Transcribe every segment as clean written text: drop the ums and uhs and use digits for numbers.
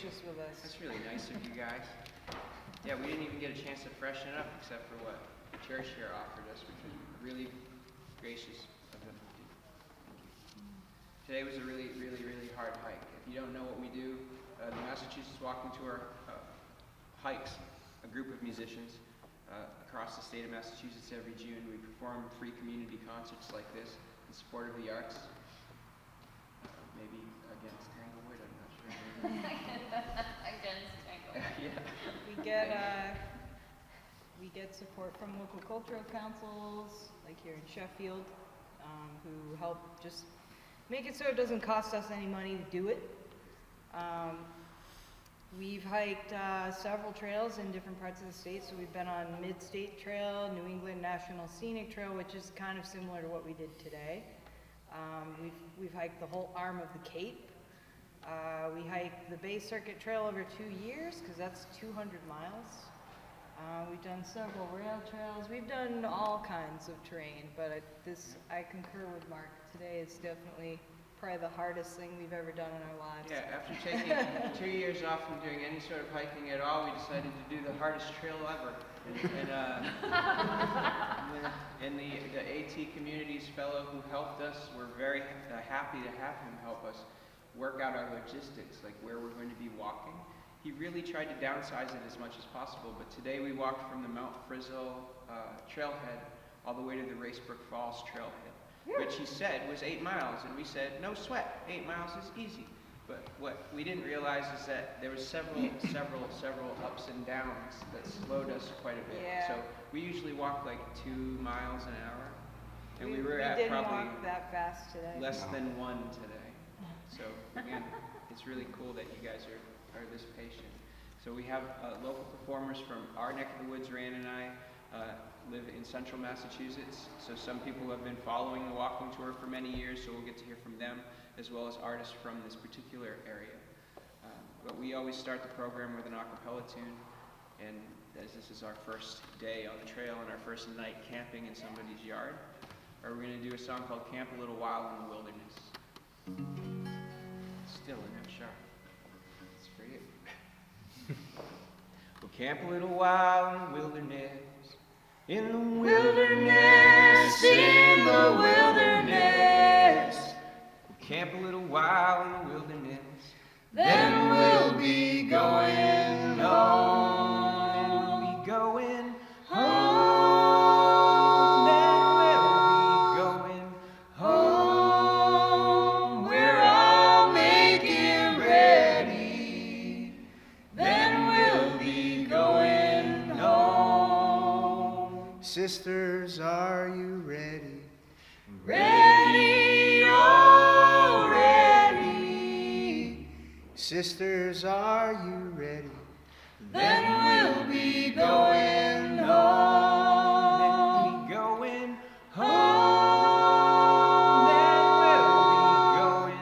gracious with us. That's really nice of you guys. Yeah, we didn't even get a chance to freshen up except for what the church here offered us, which was really gracious of them to do. Thank you. Today was a really hard hike. If you don't know what we do, the Massachusetts Walking Tour hikes a group of musicians across the state of Massachusetts every June. We perform free community concerts like this in support of the arts. Maybe against Tanglewood, I'm not sure. Against Tanglewood. Yeah. We get support from local cultural councils, like here in Sheffield, who help just make it so it doesn't cost us any money to do it. We've hiked several trails in different parts of the state. So we've been on Mid-State Trail, New England National Scenic Trail, which is kind of similar to what we did today. We've hiked the whole arm of the Cape. We hiked the Bay Circuit Trail over 2 years, because that's 200 miles. We've done several rail trails. We've done all kinds of terrain, but I concur with Mark. Today is definitely probably the hardest thing we've ever done in our lives. Yeah, after taking 2 years off from doing any sort of hiking at all, we decided to do the hardest trail ever. And the AT Communities fellow who helped us, we're very happy to have him help us work out our logistics, like where we're going to be walking. He really tried to downsize it as much as possible, but today we walked from the Mount Frizzle trailhead all the way to the Racebrook Falls trailhead, which he said was 8 miles, and we said, no sweat, 8 miles is easy. But what we didn't realize is that there was several ups and downs that slowed us quite a bit. Yeah. So we usually walk like 2 miles an hour, and we were at didn't probably walk that fast today. less than 1 today. So again, it's really cool that you guys are this patient. So we have local performers from our neck of the woods. Rand and I live in central Massachusetts, so some people have been following the walking tour for many years, so we'll get to hear from them, as well as artists from this particular area. But we always start the program with an a cappella tune, and as this is our first day on the trail and our first night camping in somebody's yard, we're going to do a song called Camp a Little While in the Wilderness. Still in that sharp. It's for you. We'll camp a little while in the wilderness, in the wilderness, in the wilderness. We'll camp a little while in the wilderness, then we'll be going home. Then we'll be going home. Then we'll be going home. We're all making ready. Then we'll be going home. Sisters, are you ready? Ready, oh, ready. Sisters, are you ready? Then we'll be going home. Then we'll be going home. Then we'll be going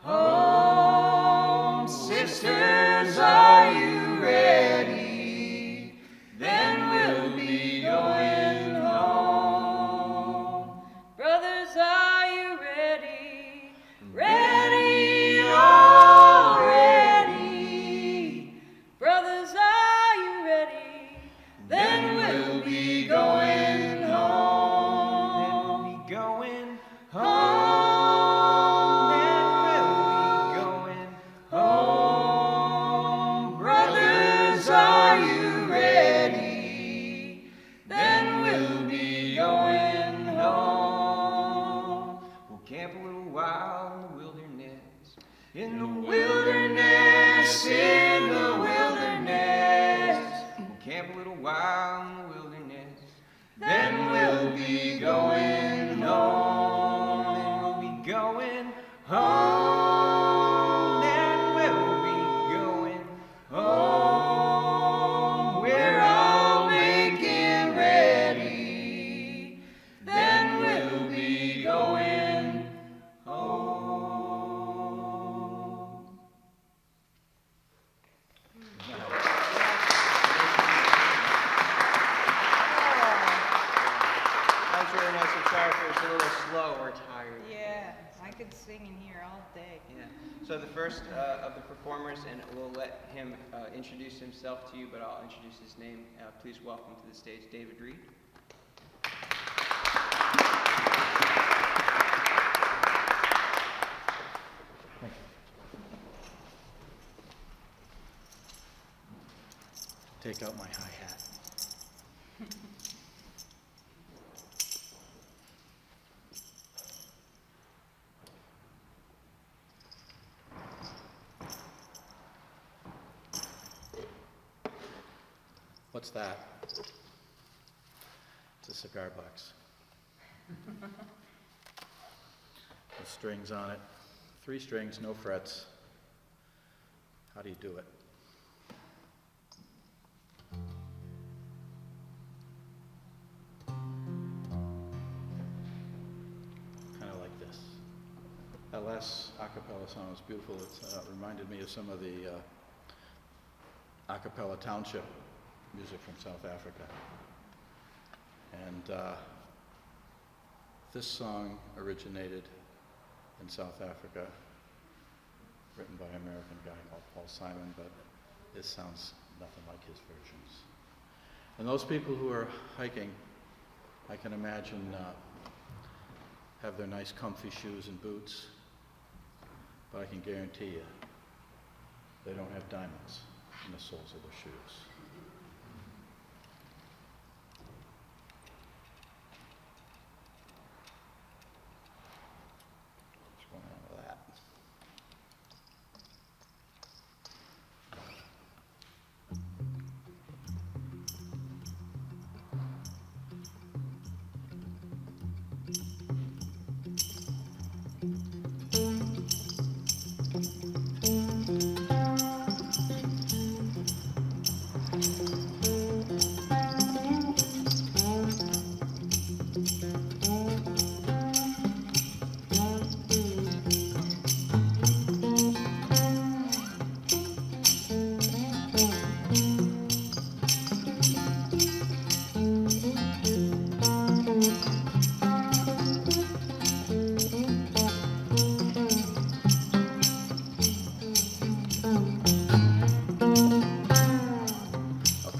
home. Sisters, are you ready? Then we'll be going home. Brothers, are you ready? Ready, oh, ready. Brothers, are you ready? Then we'll be going home. Then we'll be going home. Then we'll be going home. Brothers, are you ready? Then we'll be going home. We'll camp a little while in the wilderness, in the wilderness, in the wilderness. We'll camp a little while in the wilderness, then we'll be going home. Then we'll be going home. Then we'll be going home. We're all making ready. Then we'll be going home. first of the performers, and we'll let him introduce himself to you, but I'll introduce his name. Please welcome to the stage David Reed. Thank you. Take out my hi-hat. What's that? It's a cigar box. With strings on it. 3 strings, no frets. How do you do it? Kind of like this. That last a cappella song was beautiful. It reminded me of some of the a cappella township music from South Africa. And this song originated in South Africa, written by an American guy called Paul Simon, but this sounds nothing like his versions. And those people who are hiking, I can imagine, have their nice comfy shoes and boots, but I can guarantee you, they don't have diamonds in the soles of their shoes.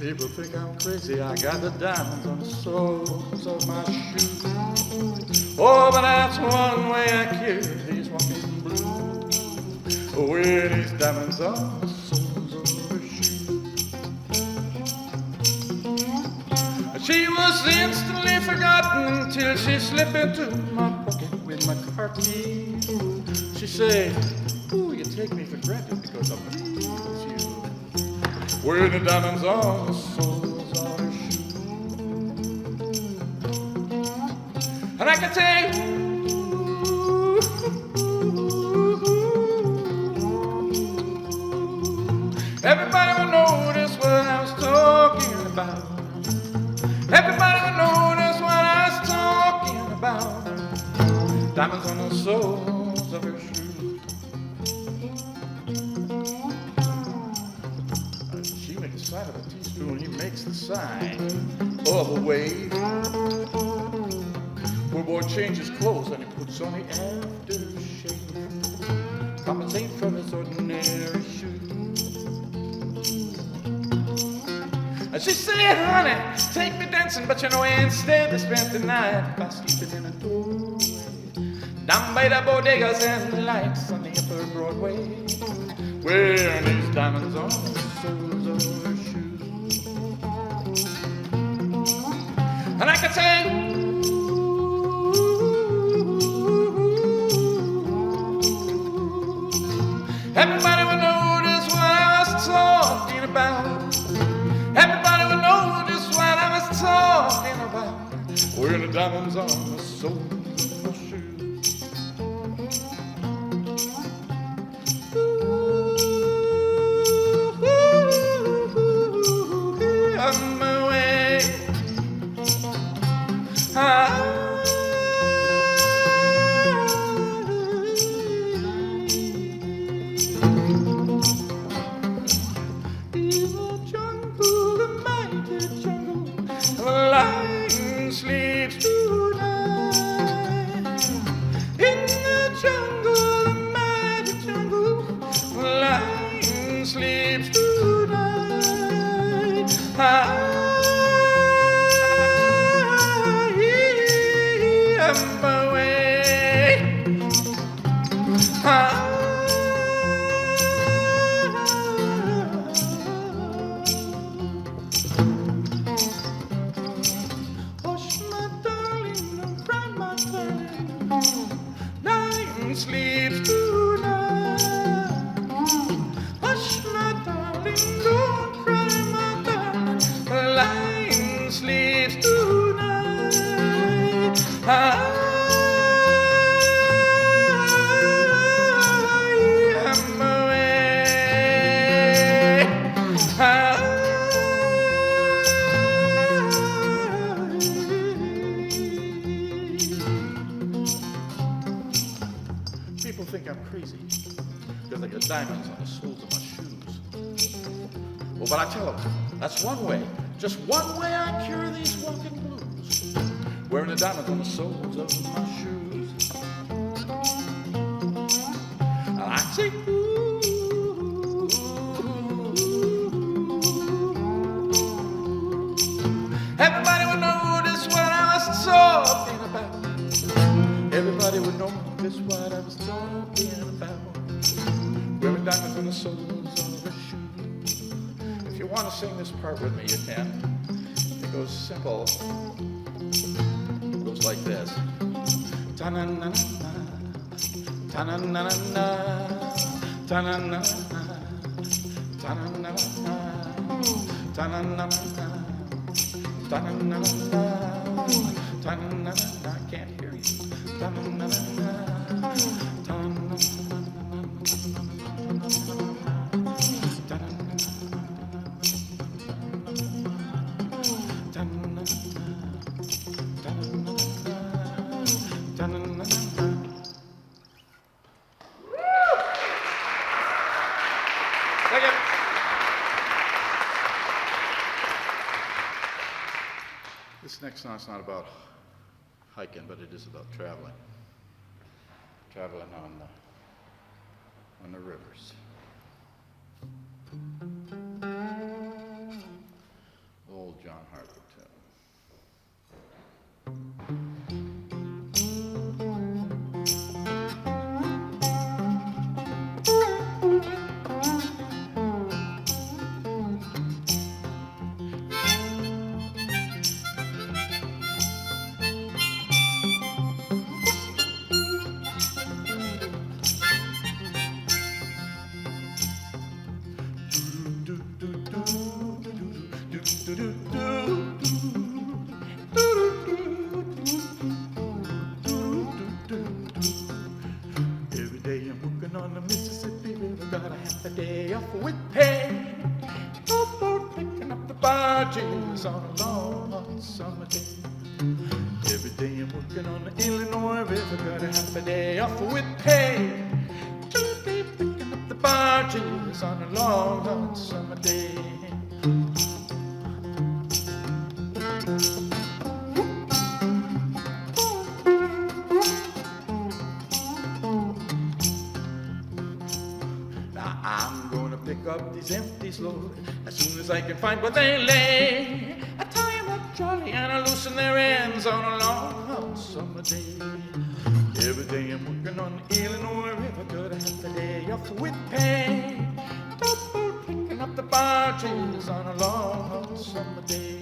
People think I'm crazy, I got the diamonds on the soles of my shoes. Oh, but that's one way I cure these walking blues. Wear these diamonds on the soles of her shoes. She was instantly forgotten until she slipped into my pocket with my car keys. She said, ooh, you take me for granted because I please you. Wear the diamonds on the soles of her shoes. And I can say, ooh, everybody will notice what I was talking about. Everybody will notice what I was talking about. Diamonds on the soles of her shoes. Side of a teaspoon, he makes the sign of a wave. Poor boy changes clothes and he puts on the aftershave. Compensate for his ordinary shoes. And she said, honey, take me dancing, but you know, instead they spent the night by sleeping in a doorway down by the bodegas and lights on the upper Broadway, wearing these diamonds on the soles of her shoes. And I could say, everybody will notice what I was talking about. Everybody will notice what I was talking about. Wearing the diamonds on the soles of her shoes. On my way. In the jungle, the mighty jungle, the lion sleeps tonight. In the jungle, the mighty jungle, People think I'm crazy because I got diamonds on the soles of my shoes. Well, but I tell them, that's one way, just one way I cure these walking blues. Wearing the diamonds on the soles of my shoes. I say, ooh, everybody would know this what I was talking about. Everybody would know this what I was talking about. Wearing diamonds on the soles of her shoes. If you want to sing this part with me, you can. It goes simple. It goes like this. Ta-na-na-na-na, ta-na-na-na-na, ta-na-na-na-na, ta-na-na-na-na, ta-na-na-na-na, ta-na-na-na-na, ta-na-na-na-na. I can't hear you. Ta-na-na-na-na, ta-na-na-na-na, ta-na-na-na-na, ta-na-na-na-na, ta-na-na-na-na. Thank you. This next song's not about hiking, but it is about traveling. Traveling on the rivers. Old John Harper tune. Every day I'm working on the Mississippi River, got a half a day off with pay. No boat picking up the barges on a long hot summer day. Every day I'm working on the Illinois River, got a half a day off with pay. Day picking up the barges on a long hot summer day. I'm gonna pick up these empties, Lord, as soon as I can find where they lay. I tie 'em up jolly and I loosen their ends on a long hot summer day. Every day I'm working on the Illinois River, got a half a day off with pay. Double picking up the barges on a long hot summer day.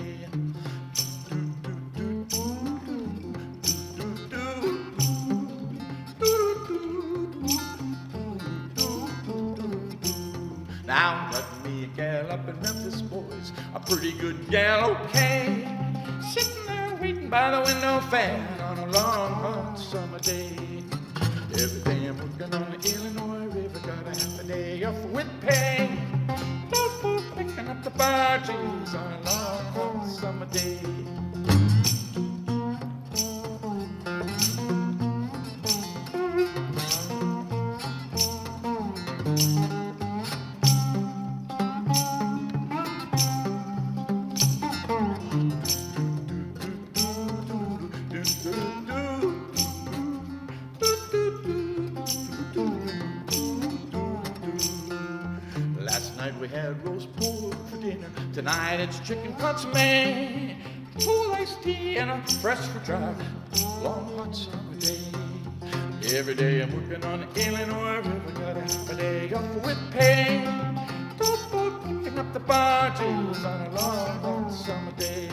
Now got me a gal up in Memphis, boys, a pretty good gal, okay. Sitting there waiting by the window fan on a long hot summer day. Every day I'm working on the Illinois River, got a half a day off with pay. Double picking up the barges on a long hot summer day. Last night we had roast pork for dinner. Tonight it's chicken consomme, cool iced tea and a fresh for dry long hot summer day. Every day I'm working on the Illinois River, got a half a day off with pay. Double picking up the barges on a long hot summer day.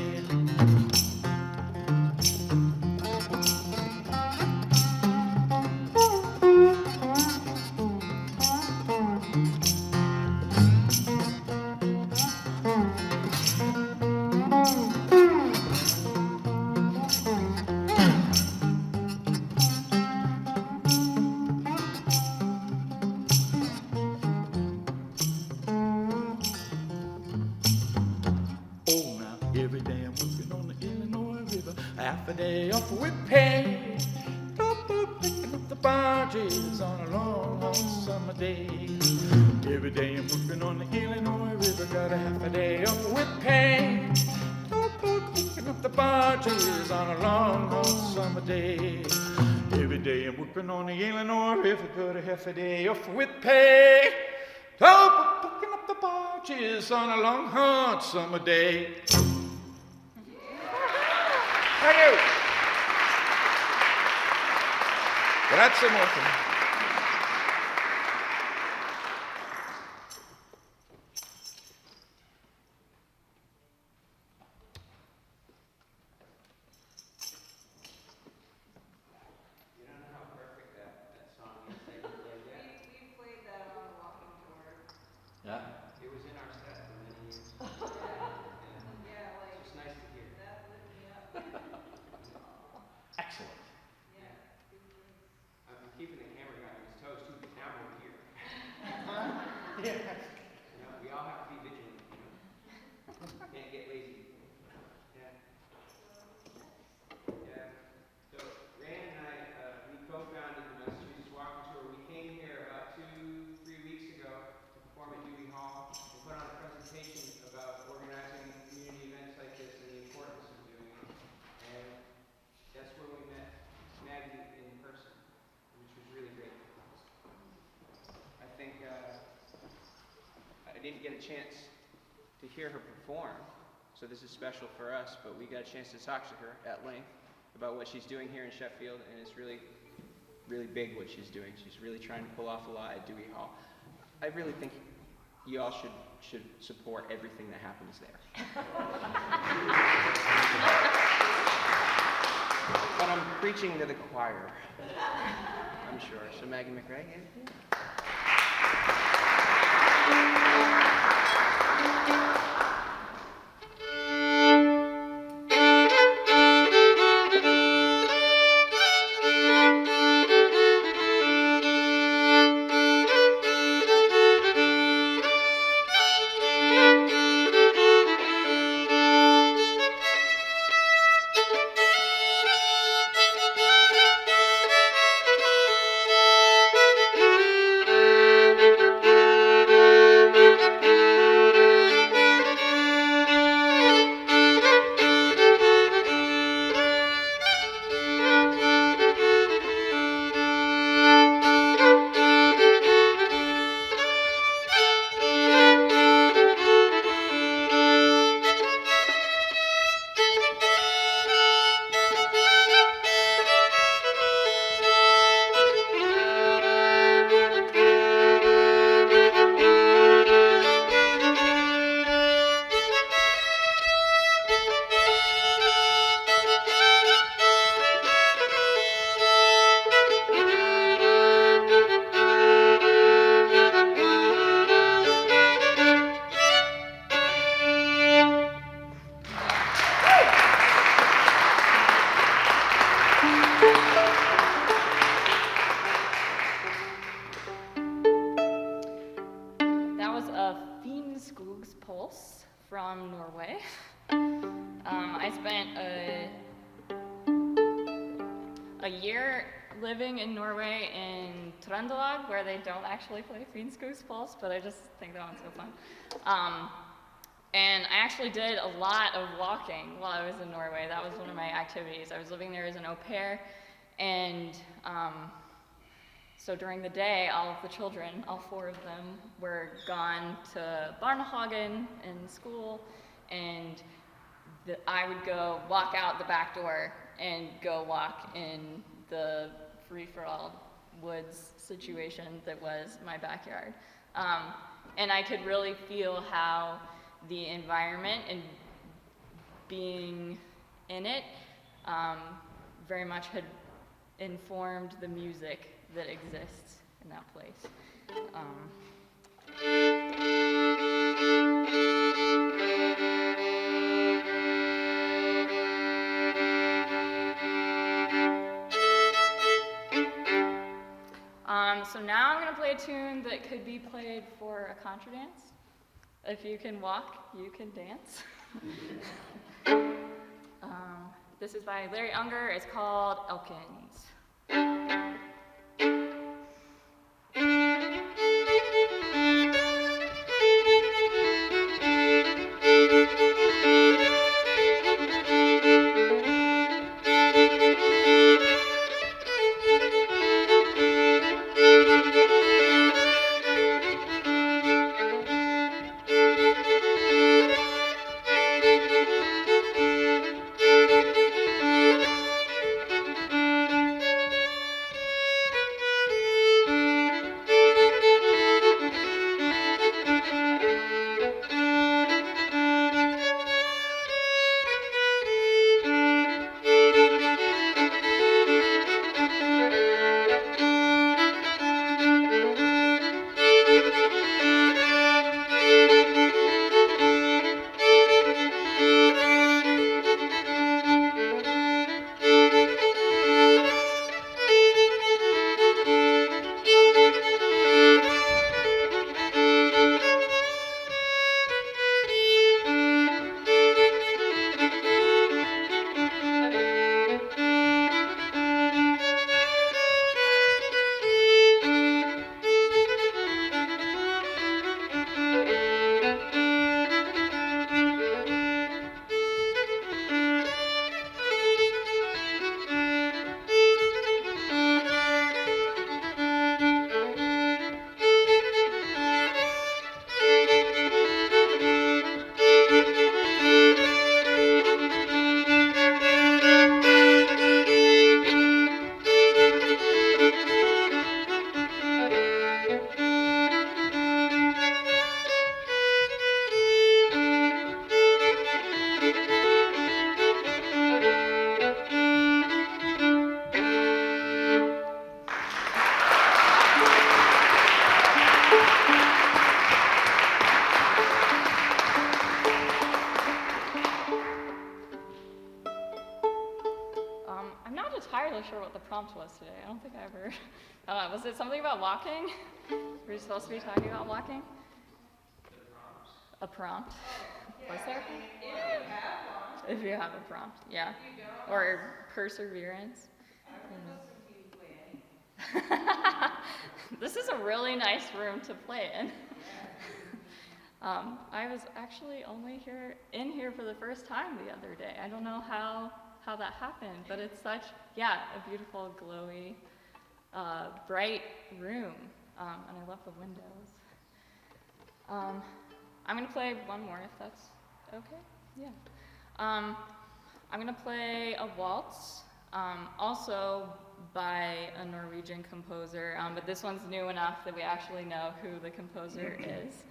half a day off with pay. Towboat picking up the barges on a long, hot summer day. Every day I'm working on the Illinois River, got a half a day off with pay. Towboat picking up the barges on a long, hot summer day. Every day I'm working on the Illinois River, got a half a day off with pay. Towboat picking up the barges on a long, hot summer day. Thank you. Grazie molto. You don't know how perfect that song is that you played yet? We played that on the walking tour. Yeah. It was in our set for many years. Yeah, like, It's just nice to hear. that lit me up. Excellent. Yeah. I'm keeping the camera guy on his toes too, because now we're here. Yeah. You know, we all have to be vigilant, you know? Can't get lazy. Yeah. Yeah. So Rand and I, we co-founded the Massachusetts Walking Tour. We came here about 2-3 weeks ago to perform at Dewey Hall and put on a presentation about organizing community events like this and the importance of doing it. And that's where we met Maggie in person, which was really great. I think I didn't get a chance to hear her perform, so this is special for us, but we got a chance to talk to her at length about what she's doing here in Sheffield, and it's really, really big what she's doing. She's really trying to pull off a lot at Dewey Hall. I really think you all should support everything that happens there. But I'm preaching to the choir, I'm sure. So Maggie McRae. From Norway. I spent a year living in Norway in Trøndelag, where they don't actually play Finskogspils, but I just think that one's so fun. And I actually did a lot of walking while I was in Norway. That was one of my activities. I was living there as an au pair, and so during the day, all of the children, all 4 of them, were gone to Barnehagen in school, and I would go walk out the back door and go walk in the free-for-all woods situation that was my backyard. And I could really feel how the environment and being in it very much had informed the music that exists in that place. So now I'm going to play a tune that could be played for a contra dance. If you can walk, you can dance. This is by Larry Unger. It's called Elkins. I'm not entirely sure what the prompt was today. I don't think I ever. Was it something about walking? Were you supposed to be talking about walking? A prompt? Was there? If you have a prompt, yeah. Or perseverance. This is a really nice room to play in. I was actually only in here for the first time the other day. I don't know how that happened, but it's such, a beautiful, glowy, bright room, and I love the windows. I'm gonna play one more if that's okay. Yeah. I'm gonna play a waltz, also by a Norwegian composer, but this one's new enough that we actually know who the composer is.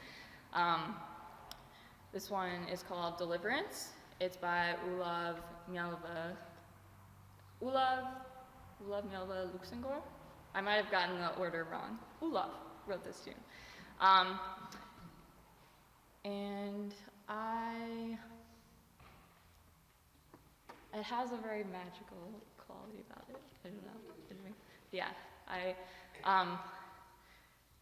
This one is called Deliverance. It's by Olav Mjelve Luxembourg. I might have gotten the order wrong. Olav wrote this tune. And it has a very magical quality about it. I don't know. Yeah,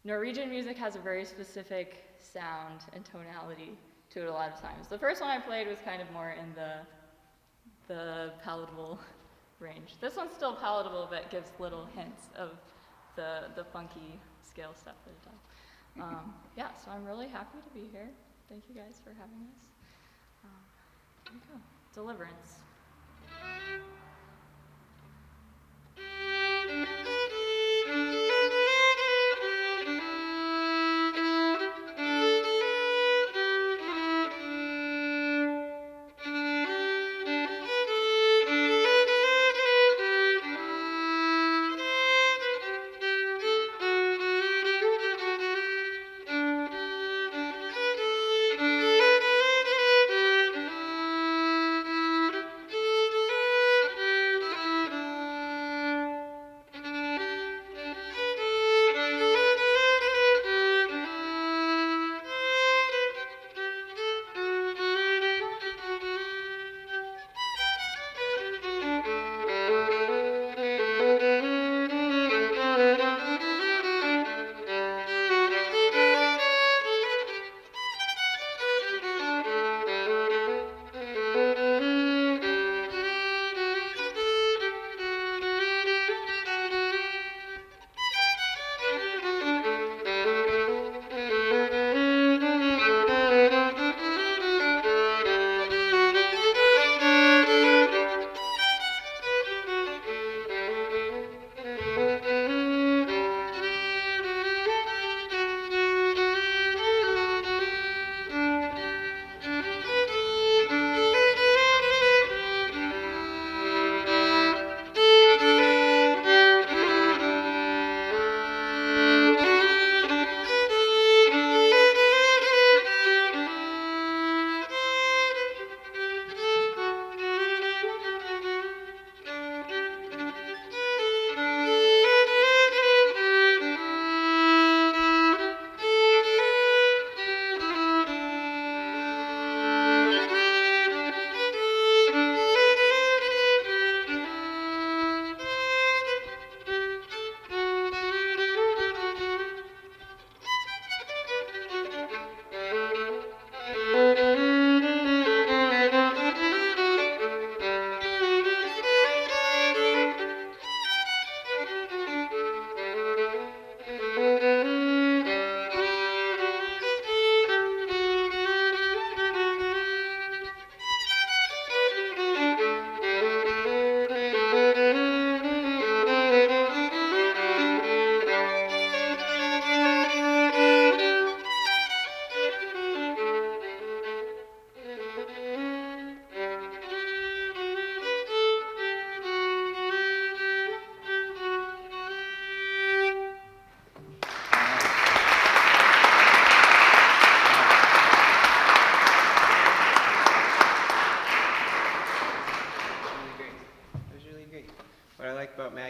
Norwegian music has a very specific sound and tonality to it a lot of times. The first one I played was kind of more in the palatable range. This one's still palatable, but gives little hints of the funky scale stuff that it does. So I'm really happy to be here. Thank you guys for having us. Here we go. Deliverance.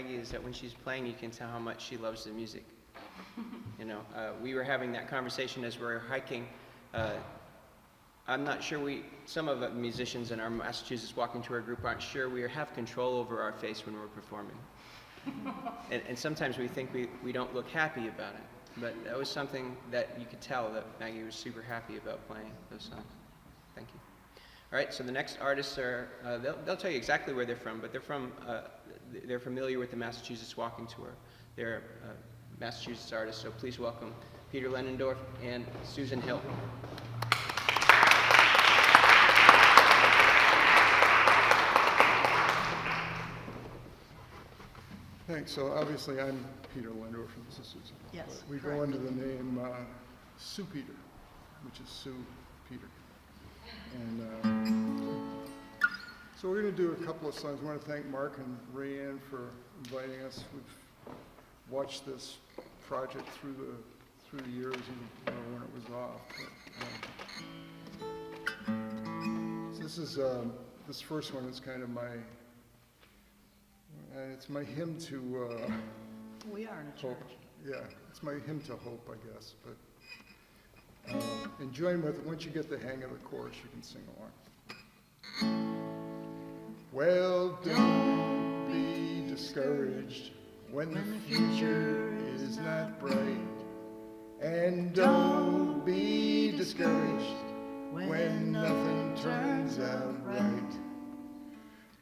Maggie is that when she's playing, you can tell how much she loves the music. You know, we were having that conversation as we were hiking. I'm not sure some of the musicians in our Massachusetts Walking Tour group aren't sure we have control over our face when we're performing. And sometimes we think we don't look happy about it. But that was something that you could tell that Maggie was super happy about playing those songs. Thank you. All right, so the next artists are, they'll tell you exactly where they're from, but they're familiar with the Massachusetts Walking Tour. They're Massachusetts artists, so please welcome Peter Lennendorf and Susan Hill. Thanks. So obviously I'm Peter Lendorf from Susan. Yes, We correct. go under the name Sue Peter, which is Sue Peter. And so we're going to do a couple of songs. I want to thank Mark and Rayanne for inviting us. We've watched this project through the years, and when it was off. But, so this is this first one is kind of my. It's my hymn to We are in a hope. church. Yeah, it's my hymn to hope, I guess. But and join with it. Once you get the hang of the chorus, you can sing along. Well, don't be discouraged when the future is not bright, and don't be discouraged when nothing turns out right.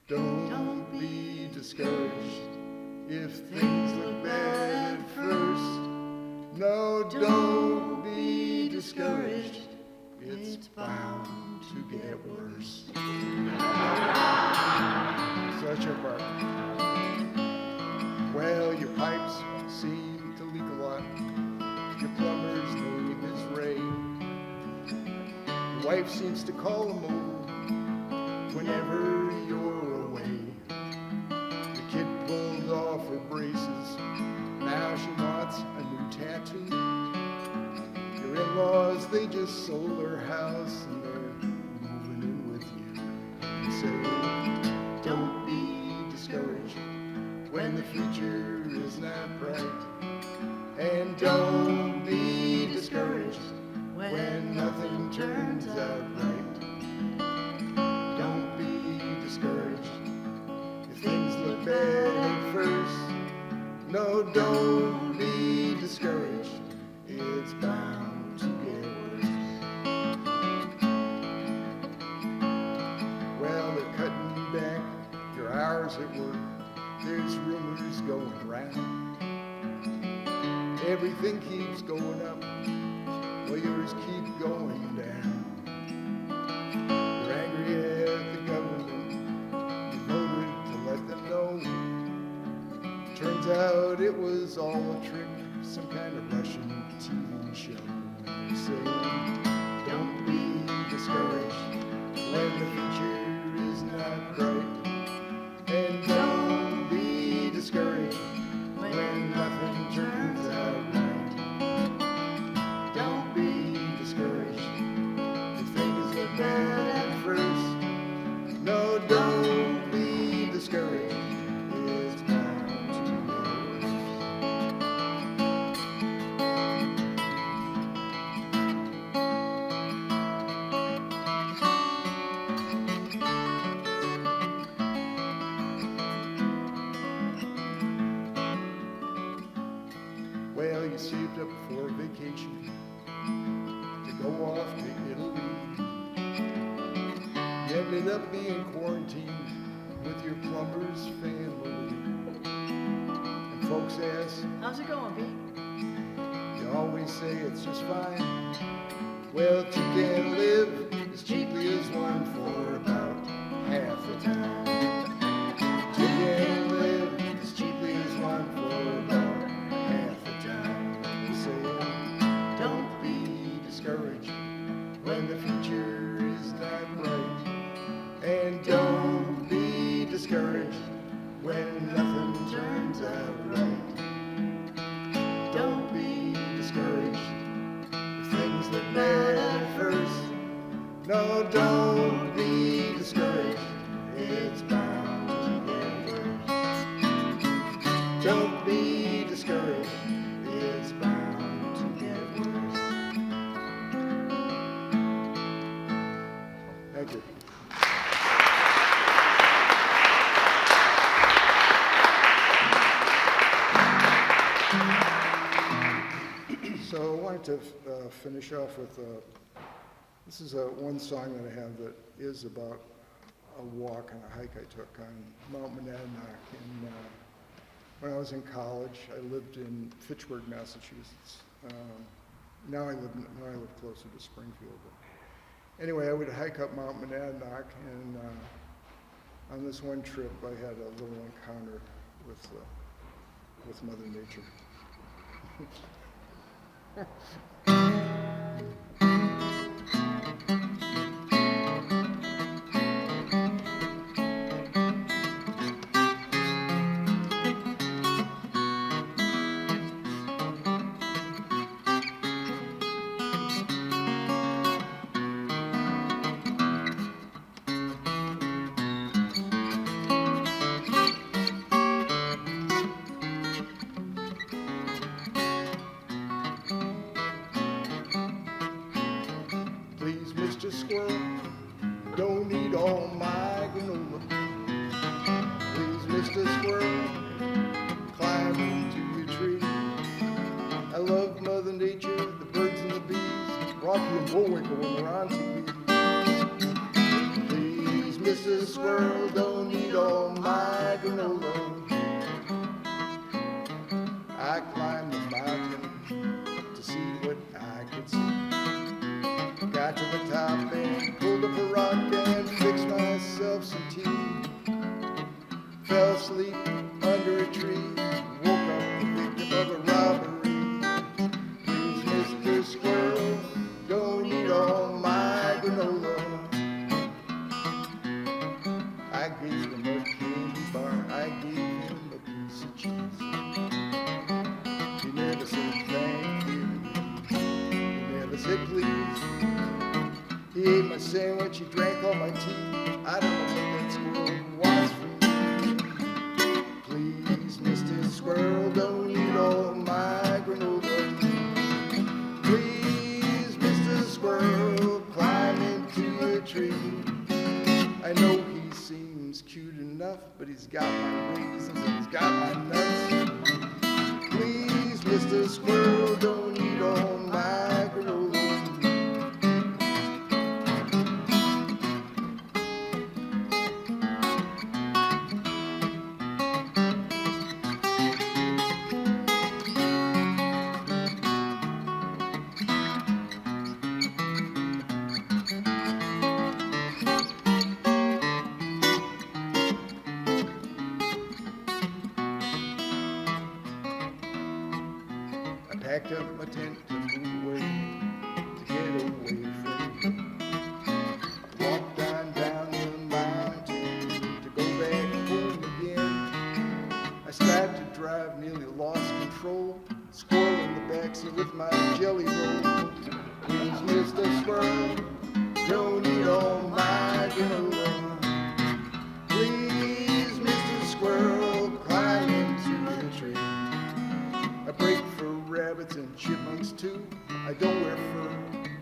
Don't be discouraged if things look bad at first. No, don't be discouraged. It's bound to get worse. So that's your part. Well, your pipes seem to leak a lot. Your plumber's name is Ray. Your wife seems to call him over whenever you're away. The kid pulled off her braces. Now she wants a new tattoo. Your in-laws, they just sold their house and they're moving in with you. You say, don't be discouraged when the future is not bright. And don't be discouraged when nothing turns out right. Don't be discouraged if things look bad at first. No, don't be discouraged. It's bound to get worse. Well, they're cutting back your hours at work. There's rumors going round. Everything keeps going up, while yours keep going down. You're angry at the government. You voted to let them know. Turns out it was all a trick, some kind of Russian TV show. And they say, don't be discouraged when the future is not bright. And don't be discouraged when nothing turns out right. Don't be discouraged if things look bad at first. No, don't be discouraged. It's bound to get worse. Well, you saved up for a vacation to go off to Italy. You ended up being quarantined with your plumber's family. And folks ask, How's it going, Pete? you always say it's just fine. Well, two can live as cheaply as one for about half the time. Two can live as cheaply as one for about half the time. You say, don't be discouraged when the future is not bright. And don't be discouraged when nothing turns out right. Don't be discouraged if things look bad at first. No, don't be discouraged. It's bound to get worse. Thank you. So I wanted to finish off with, this is one song that I have that is about a walk and a hike I took on Mount Monadnock. And when I was in college, I lived in Fitchburg, Massachusetts. Now I live closer to Springfield. But anyway, I would hike up Mount Monadnock, and on this one trip, I had a little encounter with Mother Nature. Please, Mr. Squirrel, don't eat all my granola. Please, Mr. Squirrel, climb into your tree. I love Mother Nature, the birds and the bees, Rocky and Bullwinkle when they're on TV. Please, Mr. Squirrel, don't eat all my granola. I climbed the mountain to see what I could see. Got to the top and pulled up a rock and fixed myself some tea. Fell asleep under a tree, woke up the victim of a robbery. Please, Mr. Squirrel, don't eat all my granola. I gave him a candy bar, I gave him a piece of cheese. He never said thank you, he never said please. He ate my sandwich, he drank all my tea. I don't know what that squirrel wants from me. Please, Mr. Squirrel, don't eat all my granola. Please, Mr. Squirrel, climb into a tree. I know he seems cute enough, but he's got my raisins and he's got my nuts. Please, Mr. Squirrel, don't eat all my granola. I packed up my tent to move away, to get away from you. Walked on down the mountain to go back home again. I started to drive, nearly lost control, squirrel in the backseat with my jelly roll. Please, Mr. Squirrel, don't eat all my granola. Please, Mr. Squirrel, climb into the tree. I break for rabbits and chipmunks too. I don't wear fur,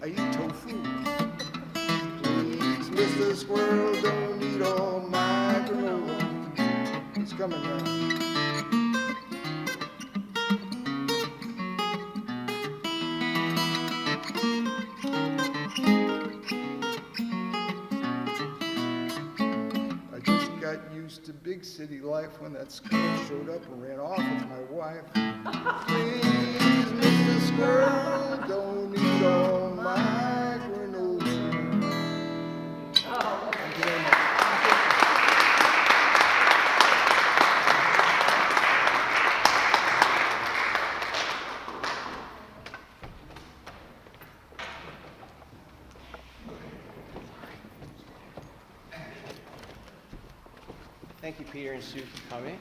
I eat tofu. Please, Mr. Squirrel, don't eat all my granola. It's coming now. I just got used to big city life when that squirrel showed up and ran off with my wife. Please, Mr. Squirrel, don't eat all my granola. Thank you very much. Thank you, Peter and Sue, for coming.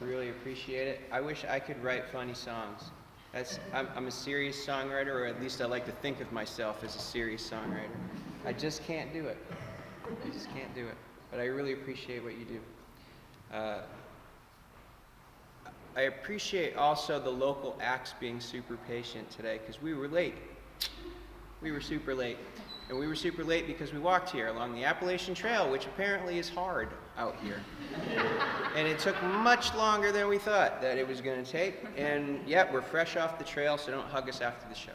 We really appreciate it. I wish I could write funny songs. I'm a serious songwriter, or at least I like to think of myself as a serious songwriter. I just can't do it. I just can't do it. But I really appreciate what you do. I appreciate also the local acts being super patient today, because we were late. We were super late. And we were super late because we walked here along the Appalachian Trail, which apparently is hard out here. And it took much longer than we thought that it was going to take. And yet, we're fresh off the trail, so don't hug us after the show.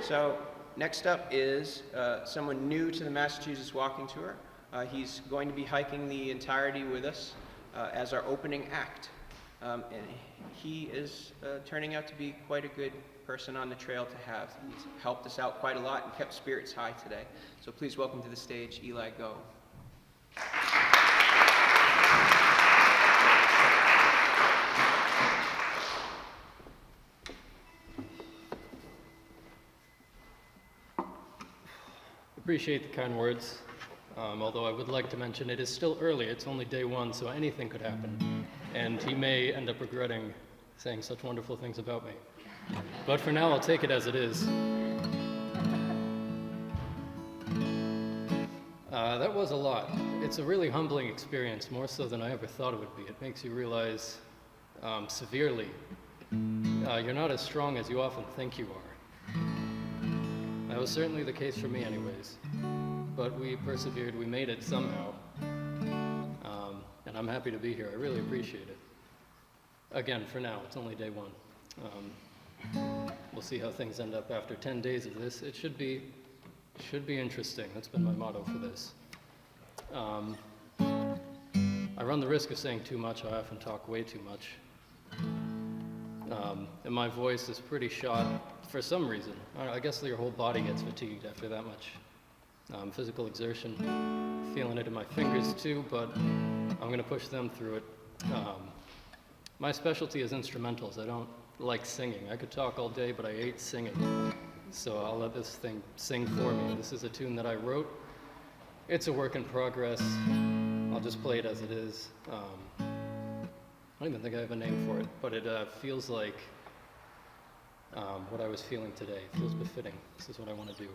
So next up is someone new to the Massachusetts Walking Tour. He's going to be hiking the entirety with us as our opening act. And he is turning out to be quite a good person on the trail to have. He's helped us out quite a lot and kept spirits high today. So please welcome to the stage, Eli Go. Appreciate the kind words, although I would like to mention it is still early. It's only day one, so anything could happen. And he may end up regretting saying such wonderful things about me. But for now, I'll take it as it is. That was a lot. It's a really humbling experience, more so than I ever thought it would be. It makes you realize severely you're not as strong as you often think you are. That was certainly the case for me anyways. But we persevered, we made it somehow. And I'm happy to be here. I really appreciate it. Again, for now, it's only day one. We'll see how things end up after 10 days of this. It should be interesting. That's been my motto for this. I run the risk of saying too much. I often talk way too much. And my voice is pretty shot for some reason. I guess your whole body gets fatigued after that much physical exertion. Feeling it in my fingers too, but I'm going to push them through it. My specialty is instrumentals. I don't like singing. I could talk all day, but I hate singing. So I'll let this thing sing for me. This is a tune that I wrote. It's a work in progress. I'll just play it as it is. I don't even think I have a name for it, but it feels like what I was feeling today. It feels befitting. This is what I want to do.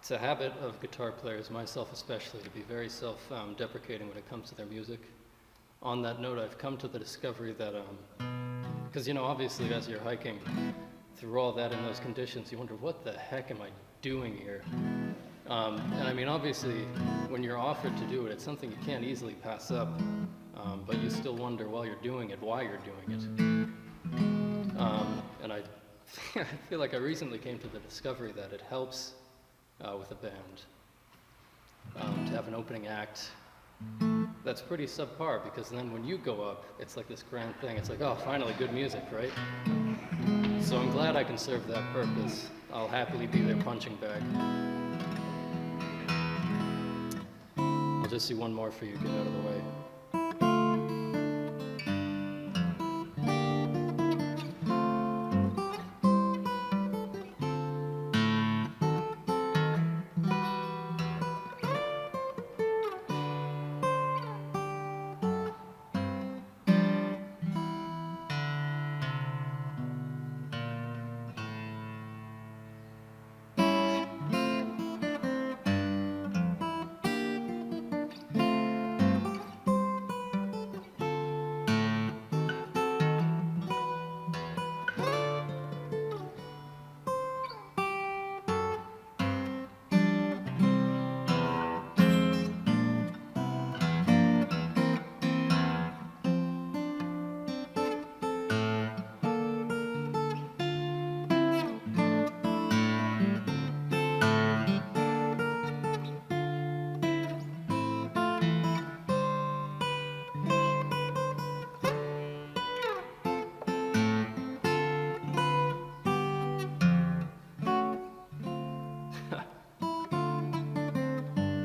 It's a habit of guitar players, myself especially, to be very self-deprecating when it comes to their music. On that note, I've come to the discovery that, because, obviously as you're hiking through all that in those conditions, you wonder, what the heck am I doing here? And I mean, obviously, when you're offered to do it, it's something you can't easily pass up, but you still wonder while you're doing it, why you're doing it. And I feel like I recently came to the discovery that it helps with a band. To have an opening act, that's pretty subpar, because then when you go up, it's like this grand thing. It's like, oh, finally, good music, right? So I'm glad I can serve that purpose. I'll happily be their punching bag. I'll just see one more for you, get out of the way.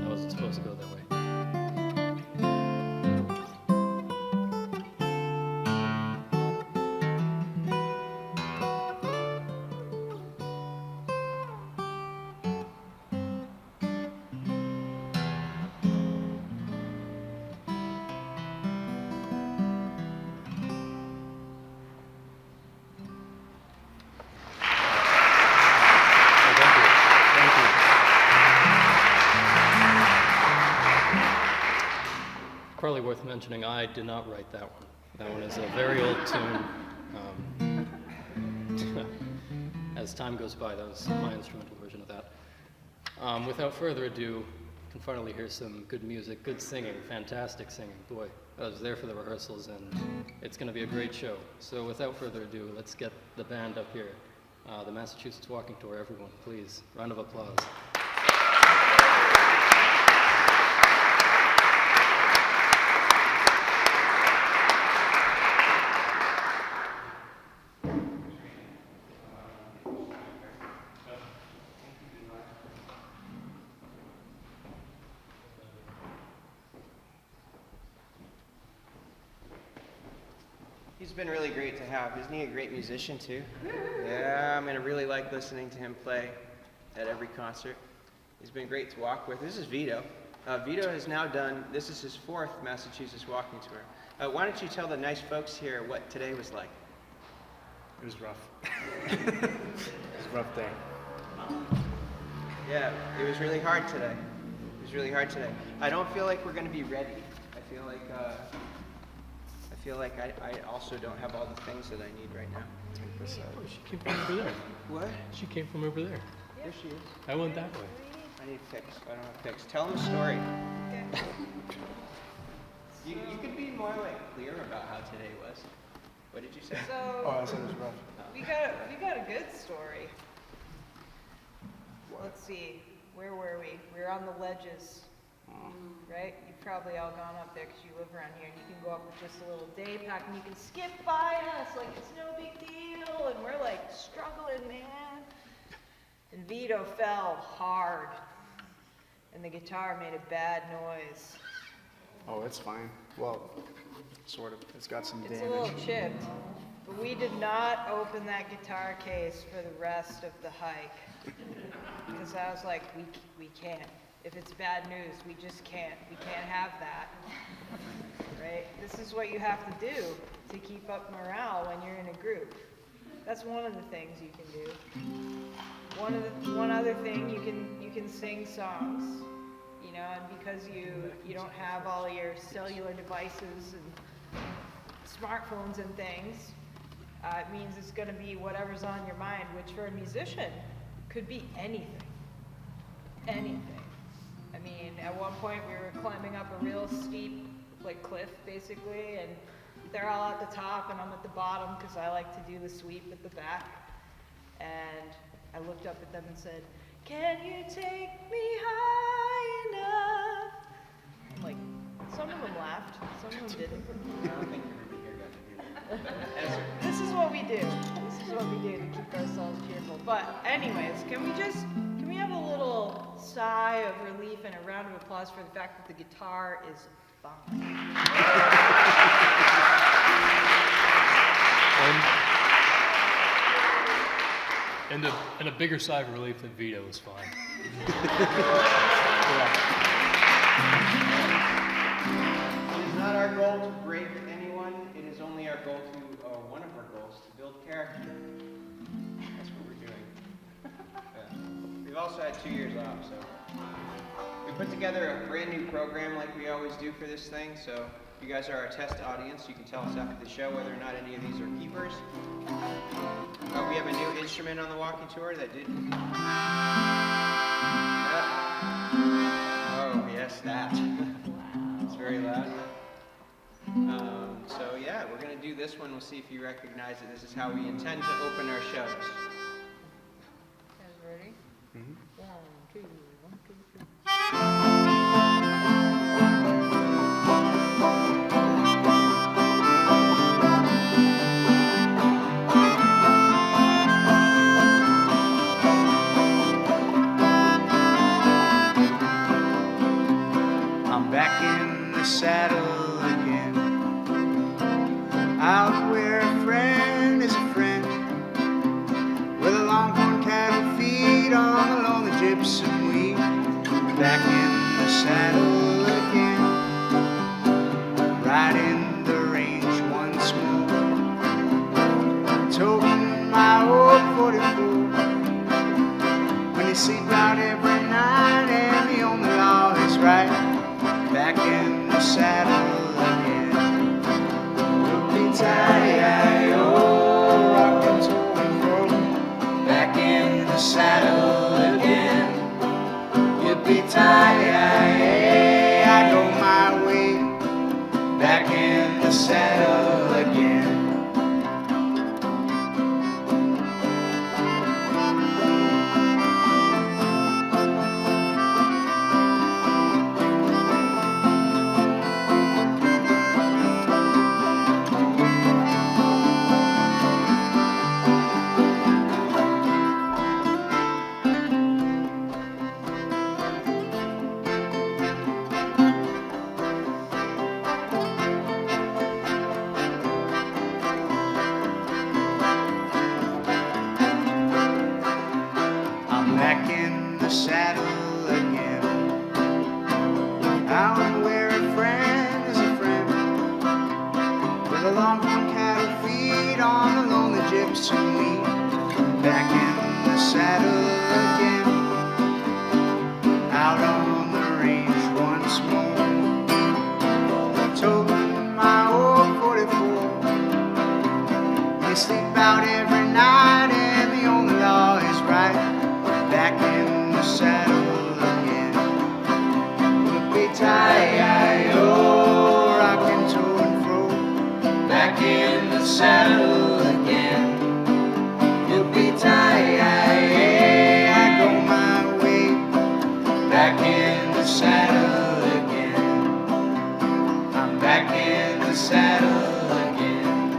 That wasn't supposed to go that way. Oh, thank you. Thank you. Probably worth mentioning, I did not write that one. That one is a very old tune. As time goes by, that was my instrumental version of that. Without further ado, you can finally hear some good music, good singing, fantastic singing. Boy, I was there for the rehearsals, and it's going to be a great show. So without further ado, let's get the band up here. The Massachusetts Walking Tour, everyone, please. Round of applause. He's been really great to have. Isn't he a great musician too? Yeah, I'm gonna really like listening to him play at every concert. He's been great to walk with. This is Vito. Vito has now done, this is his 4th Massachusetts Walking Tour. Why don't you tell the nice folks here what today was like? It was rough. It was a rough day. Yeah, it was really hard today. It was really hard today. I don't feel like we're gonna be ready. I feel like I also don't have all the things that I need right now. She came from over there. What? She came from over there. There she is. I went that way. I need picks. I don't have picks. Tell them a story. You could be more like clear about how today was. What did you say? Oh, I said it was rough. We got a good story. Let's see, where were we? We were on the ledges, right? You've probably all gone up there because you live around here, and you can go up with just a little day pack, and you can skip by us like it's no big deal, and we're like struggling, man. And Vito fell hard, and the guitar made a bad noise. Oh, it's fine. Well, sort of. It's got some It's damage. a little chipped, but we did not open that guitar case for the rest of the hike. Because I was like, we can't. If it's bad news, we just can't. We can't have that. Right? This is what you have to do to keep up morale when you're in a group. That's one of the things you can do. One other thing, you can sing songs. You know, and because you don't have all your cellular devices and smartphones and things, it means it's going to be whatever's on your mind, which for a musician could be anything. Anything. I mean, at one point we were climbing up a real steep, like, cliff, basically, and they're all at the top and I'm at the bottom because I like to do the sweep at the back. And I looked up at them and said, Can you take me high enough? I'm like, some of them laughed, some of them didn't. I don't think everybody here got to hear that. This is what we do. This is what we do to keep ourselves cheerful. But anyways, can we have a little sigh of relief and a round of applause for the fact that the guitar is fine. And a bigger sigh of relief that Vito is fine. It is not our goal to break anyone. It is only our goal to, one of our goals, to build character. That's what we're doing. Yeah. We've also had 2 years off, so. We put together a brand new program like we always do for this thing, so you guys are our test audience. You can tell us after the show whether or not any of these are keepers. We have a new instrument on the walking tour that did. Oh, yes, that. It's very loud. So yeah, we're gonna do this one. We'll see if you recognize it. This is how we intend to open our shows. Guys ready? Mm-hmm. 1, 2, 1, 2, 3. I'm back in the saddle again, out where a friend is a friend, where the longhorn cattle feed on the lonely gypsum weed. Back in the saddle again, riding the range once more, toting my old 44. When you sleep out every night and the only law is right. Back in the saddle again. Whoopie-tie-yi-o, rockin' to and fro. Back in the saddle again. Yippee-tie-yi-yi, I go my way. Back in the saddle again. I'm back in the saddle again, out where a friend is a friend, where the longhorn cattle feed on the lonely gypsum weed. Back in the saddle again, out on the range once more, toting my old 44. You sleep out every night and the only law is right. Back in the saddle again. Whoopie-tie-yi-o, rockin' to and fro. Back in the saddle again. Whoopie-tie-yi-yi, I go my way. Back in the saddle again. I'm back in the saddle again.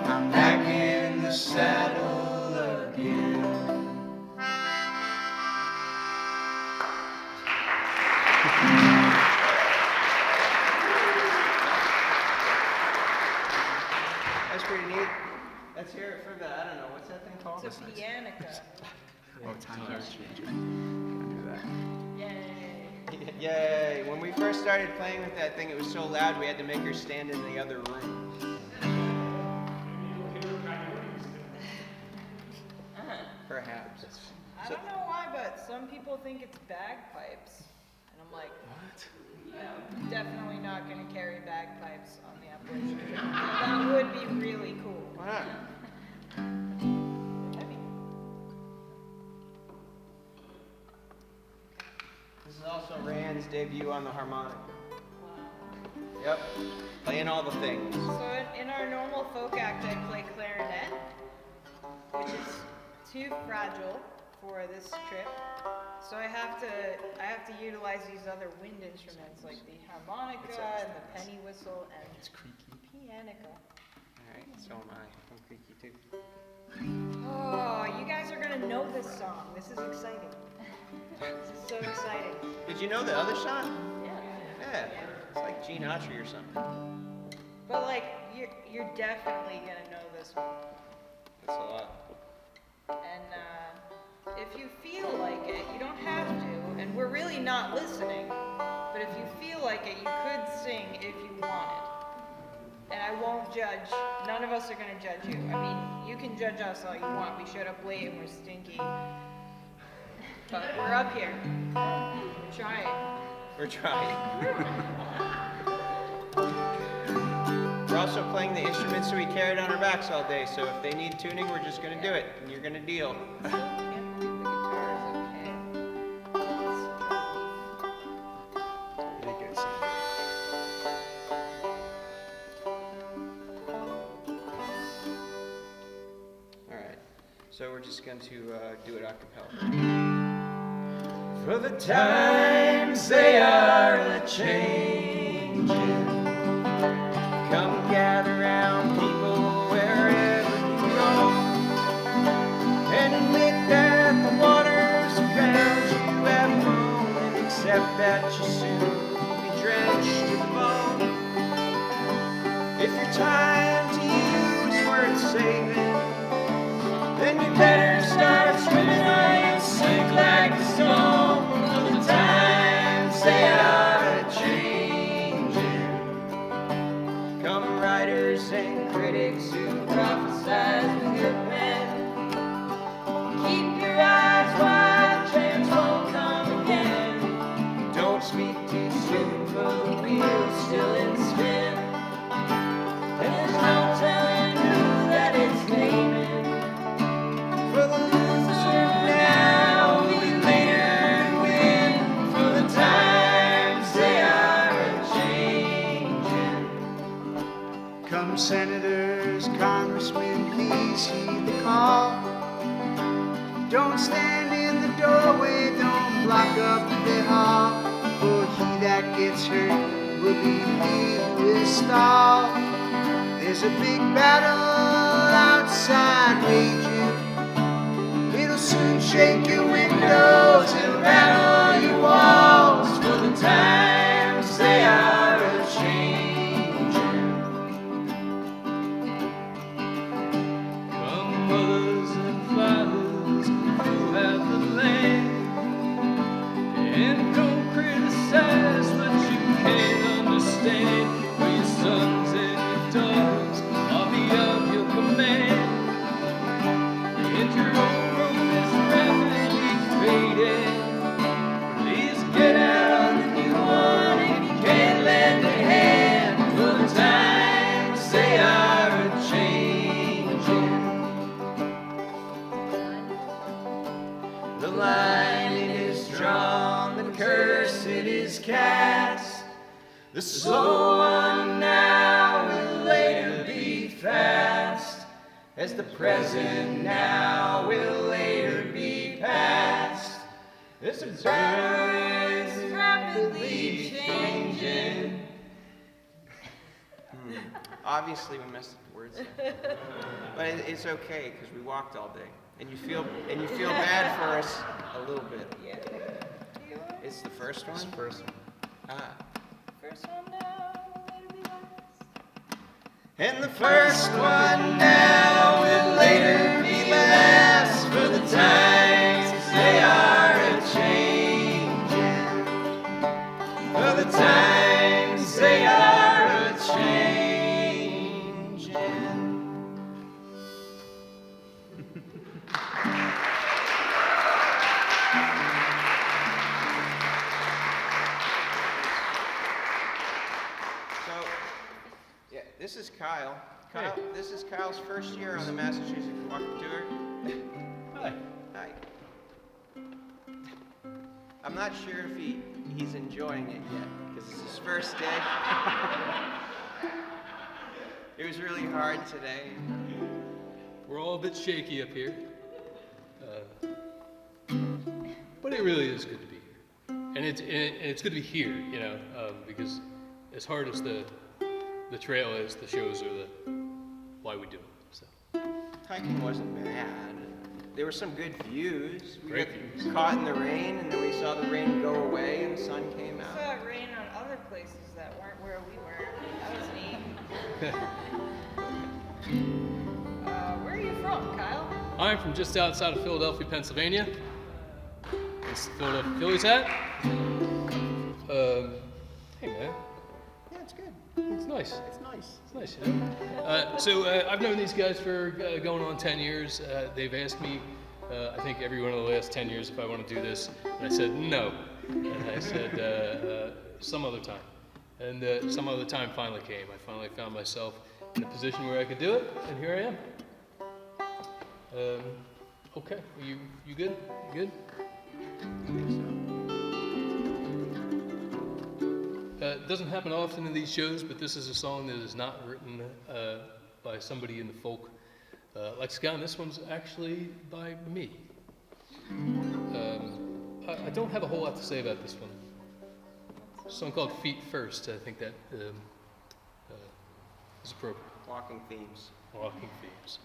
I'm back in the saddle again. That's pretty neat. Let's hear it for the, I don't know, what's that thing called? It's a pianica. Oh, times are changing. Can do that. Yay. Yay! When we first started playing with that thing, it was so loud we had to make her stand in the other room. Perhaps. I don't know why, but some people think it's bagpipes. And I'm like, what? No, definitely not going to carry bagpipes on the Appalachian Trail. That would be really cool. Why not? Heavy. This is also Rand's debut on the harmonica. Yep, playing all the things. So in our normal folk act, I play clarinet, which is too fragile for this trip. So I have to utilize these other wind instruments like the harmonica and the penny whistle and pianica. All right, so am I. I'm creaky too. Oh, you guys are gonna know this song. This is exciting. This is so exciting. Did you know the other song? Yeah. Yeah. It's like Gene Autry or something. But like, you're definitely gonna know this one. That's a lot. And if you feel like it, you don't have to, and we're really not listening, but if you feel like it, you could sing if you wanted. And I won't judge, none of us are gonna judge you. I mean, you can judge us all you want, we showed up late and we're stinky. But we're up here, we're trying. We're trying. We're also playing the instruments that we carried on our backs all day, so if they need tuning, we're just gonna do it, and you're gonna deal. Can't believe the guitar is okay. Really good singing. All right, so we're just going to do it a cappella. For the times they are a-changing, come gather round people wherever you go, and admit that the waters around you have grown, and accept that you soon will be drenched to the bone. If your time to you is worth saving, then you better start swimming or you'll sink like a stone. For the times they are a-changing, come writers and critics who prophesize with your pen. Keep your eyes wide, chance won't come again. Don't speak too soon, for the wheel's still in spin. There's no telling who that is naming. For the loser now will be later to win. For the times they are a-changing. Come senators, congressmen, please heed the call. Don't stand in the doorway, don't block up the hall. For he that gets hurt will be he who is stalled. There's a big battle outside raging. It'll soon shake your windows and rattle your walls. For the times they are a-changing. Come mothers and fathers who have the land, and don't criticize what you can't understand. For your sons and your daughters are beyond your command, and your own room is rapidly fading. Please get out on the new one if you can't lend a hand. For the times they are a-changing. The line it is drawn, the curse it is cast. The slow one now will later be fast, as the present now will later be past. As the battle is rapidly changing. Obviously, we messed up the words there. But it's okay because we walked all day, and you feel bad for us a little bit. Yeah. It's the first one. It's the first one. Ah. First one now, later be last. And the first one now will later be last. For the times they are a-changing. For the times they are a-changing. So, yeah, this is Kyle. This is Kyle's first year on the Massachusetts Walk Tour. Hi. Hi. I'm not sure if he's enjoying it yet, because it's his first day. It was really hard today. We're all a bit shaky up here. But it really is good to be here. And it's good to be here, you know, because as hard as the trail is, the shows are why we do it. So. Hiking wasn't bad. There were some good views. We Great got views. caught in the rain, and then we saw the rain go away, and the sun came We out. saw it rain on other places that weren't where we were. That was neat. Where are you from, Kyle? I'm from just outside of Philadelphia, Pennsylvania. It's Philadelphia Phillies hat. Hey man, Yeah, it's good. it's nice. It's nice. It's nice, you know. So I've known these guys for going on 10 years. They've asked me, I think every one of the last 10 years if I want to do this, and I said no. And I said some other time. And some other time finally came. I finally found myself in a position where I could do it, and here I am. Okay, you good? You good? It doesn't happen often in these shows, but this is a song that is not written by somebody in the folk lexicon. This one's actually by me. I don't have a whole lot to say about this one. A song called Feet First. I think that is appropriate. Walking themes. Walking themes.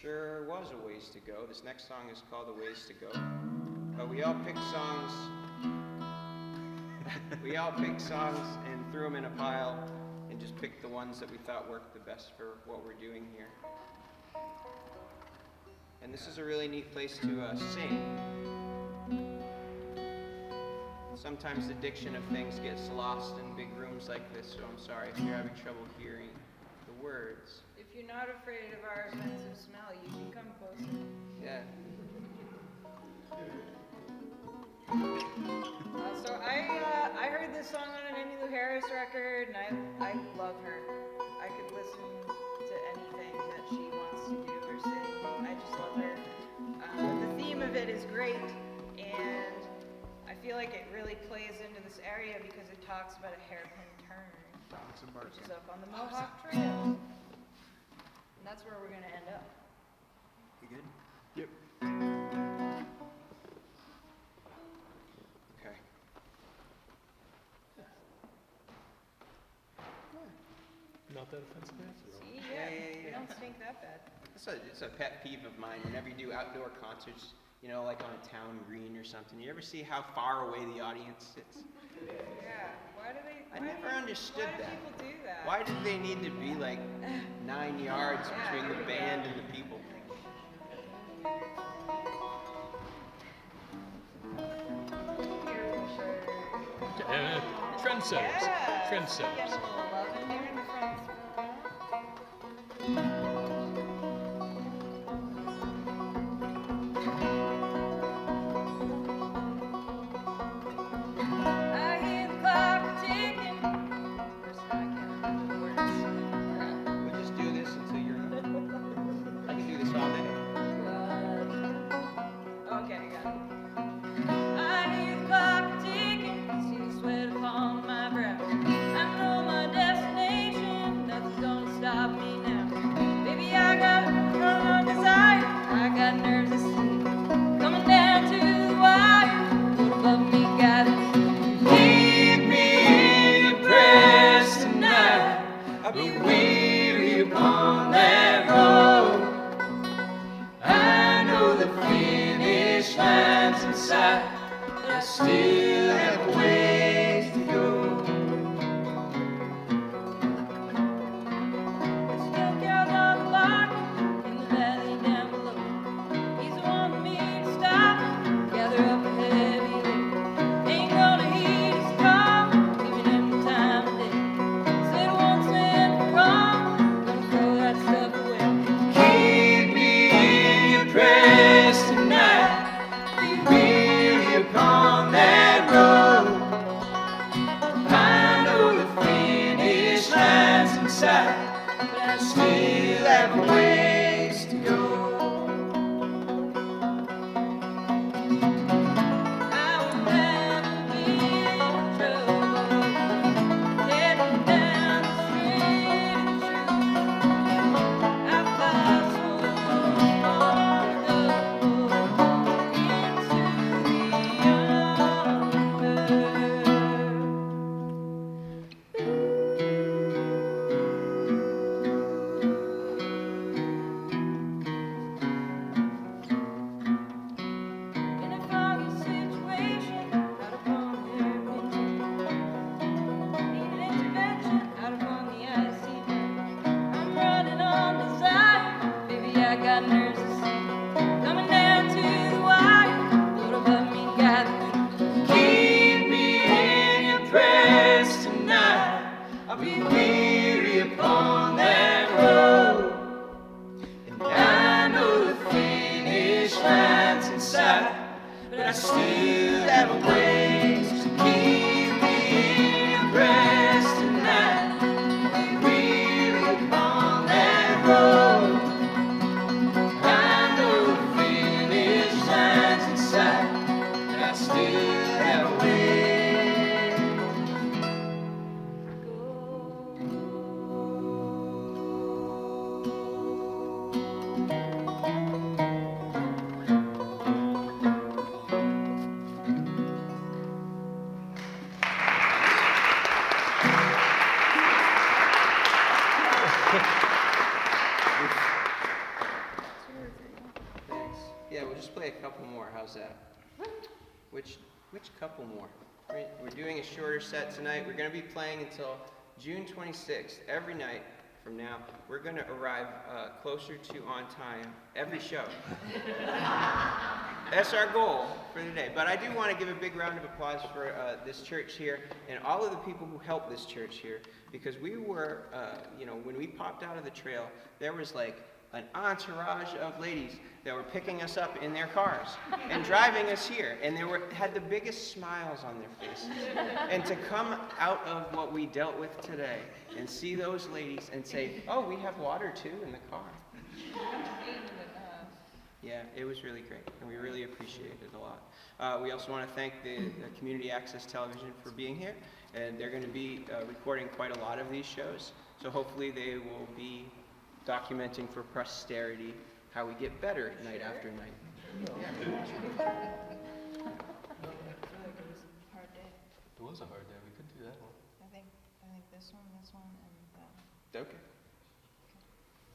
sure was a ways to go. This next song is called A Ways to Go. But we all picked songs. We all picked songs and threw them in a pile and just picked the ones that we thought worked the best for what we're doing here. And this is a really neat place to sing. Sometimes the diction of things gets lost in big rooms like this, so I'm sorry if you're having trouble hearing the words. If you're not afraid of our offensive smell, you can come closer. Yeah. So I heard this song on an Emmylou Harris record, and I love her. I could listen to anything that she wants to do or sing. I just love her. The theme of it is great, and I feel like it really plays into this area because it talks about a hairpin turn, which is up on the Mohawk Trail. And that's where we're going to end up. You good? Yep. Okay. Not that offensive answer. See, Yeah, we yeah. don't stink that bad. It's a pet peeve of mine whenever you do outdoor concerts, you know, like on a town green or something. You ever see how far away the audience sits? Yeah, why do they? I never understood why that. do people do that? Why did they need to be like 9 yards between the band and the people? Trendsetters. Yeah. Trendsetters. Get a little love in here in the front row. I hear the clock ticking. First time I can't remember the words. We'll just do this until you're. I can do this all day. Okay, I got it. I hear the clock ticking, see the sweat upon my brow. I know my destination, nothing's gonna stop me now. Baby, I got strong desire, I got nerves of steel. Coming down to the wire, what above me got it. Keep me impressed tonight. I'll be weary upon that road. I know the finish line's in sight, but I still have a ways to go. Stuck out on the block in the valley down below. He's wanting me to stop, gather up a heavy load. Ain't gonna heed his call, giving him the time of day. Said once and for all, gonna throw that stuff away. Keep me impressed tonight. Be weary upon that road. I know the finish line's in sight, but I still have a ways to go. I will never be in trouble, heading down the straight and true. I fly so far in a foggy situation, out upon the hairpin turn. Need an intervention, out upon the icy berg. I'm running on desire, baby, I got nerves of steel. Coming down to the wire, load above me, got the keep me impressed tonight. I'll be weary upon that road. And I know the finish line's in sight, but I still have a ways to keep me impressed tonight. Be weary upon that road. I know the finish line's in sight, but I still have a ways to go. Yeah, we'll just play a couple more. How's that? Which couple more? We're doing a shorter set tonight. We're going to be playing until June 26th, every night from now. We're going to arrive closer to on time every show. That's our goal for today. But I do want to give a big round of applause for this church here and all of the people who helped this church here, because we were, when we popped out of the trail, there was like an entourage of ladies that were picking us up in their cars and driving us here, and had the biggest smiles on their faces. And to come out of what we dealt with today and see those ladies and say, oh, we have water too in the car. Yeah, it was really great, and we really appreciate it a lot. We also want to thank the Community Access Television for being here, and they're going to be recording quite a lot of these shows, so hopefully they will be documenting for posterity how we get better night after night. Yeah. It was a hard day. We could do that one. I think this one, and that one. Okay.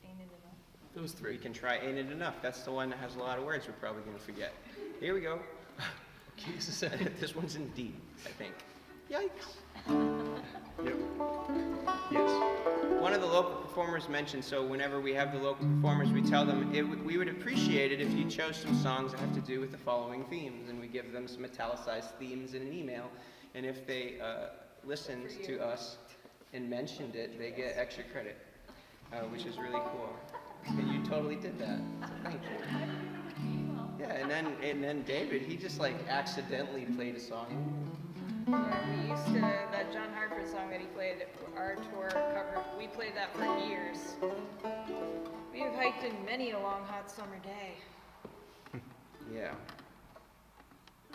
Ain't it enough? Those We three. can try Ain't It Enough. That's the one that has a lot of words we're probably going to forget. Here we go. Jesus. This one's in D, I think. Yikes. Yep. Yes. One of the local performers mentioned, so whenever we have the local performers, we tell them we would appreciate it if you chose some songs that have to do with the following themes, and we give them some italicized themes in an email, and if they listened to us and mentioned it, they get extra credit, which is really cool. And you totally did that. So thank you. Yeah, and then David, he just like accidentally played a song. Yeah, we used to, that John Hartford song that he played, our tour covered, we played that for years. We have hiked in many a long, hot summer day. Yeah.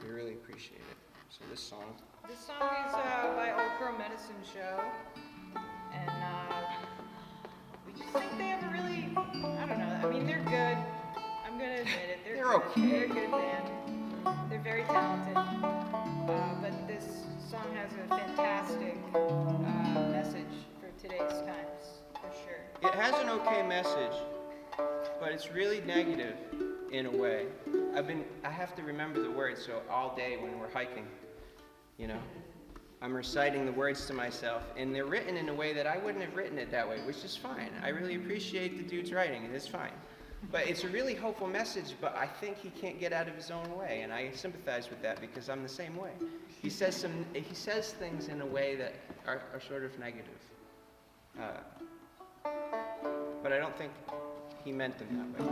We really appreciate it. So this song. This song is by Old Crow Medicine Show, and we just think they have a really, I don't know, I mean, they're good. I'm gonna admit it, they're They're good. okay. They're a good band. They're very talented, but this song has a fantastic message for today's times, for sure. It has an okay message, but it's really negative in a way. I have to remember the words, so all day when we're hiking, I'm reciting the words to myself, and they're written in a way that I wouldn't have written it that way, which is fine. I really appreciate the dude's writing, and it's fine. But it's a really hopeful message, but I think he can't get out of his own way, and I sympathize with that because I'm the same way. He says things in a way that are sort of negative. But I don't think he meant them that way.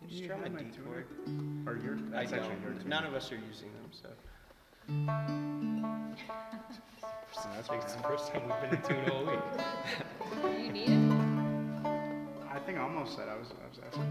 Just You strum a have my D tuner? chord. Or your? I That's actually your don't. tuner. None of us are using them, so. So that's I think it's the first time we've been in tune all week. Do you need it? I think I almost said I was asking.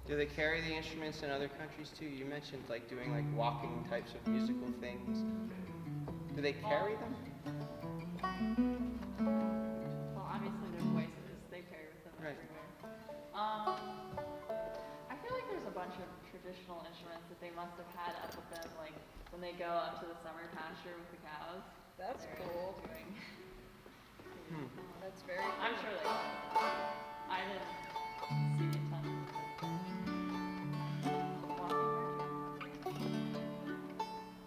Do they carry the instruments in other countries too? You mentioned like doing like walking types of musical things. Do they carry them? Well, obviously their voices, they carry with them Right. everywhere. I feel like there's a bunch of traditional instruments that they must have had up with them, like when they go up to the summer pasture with the cows. That's They're cool. doing. That's very I'm cool. sure they have. I didn't see a ton.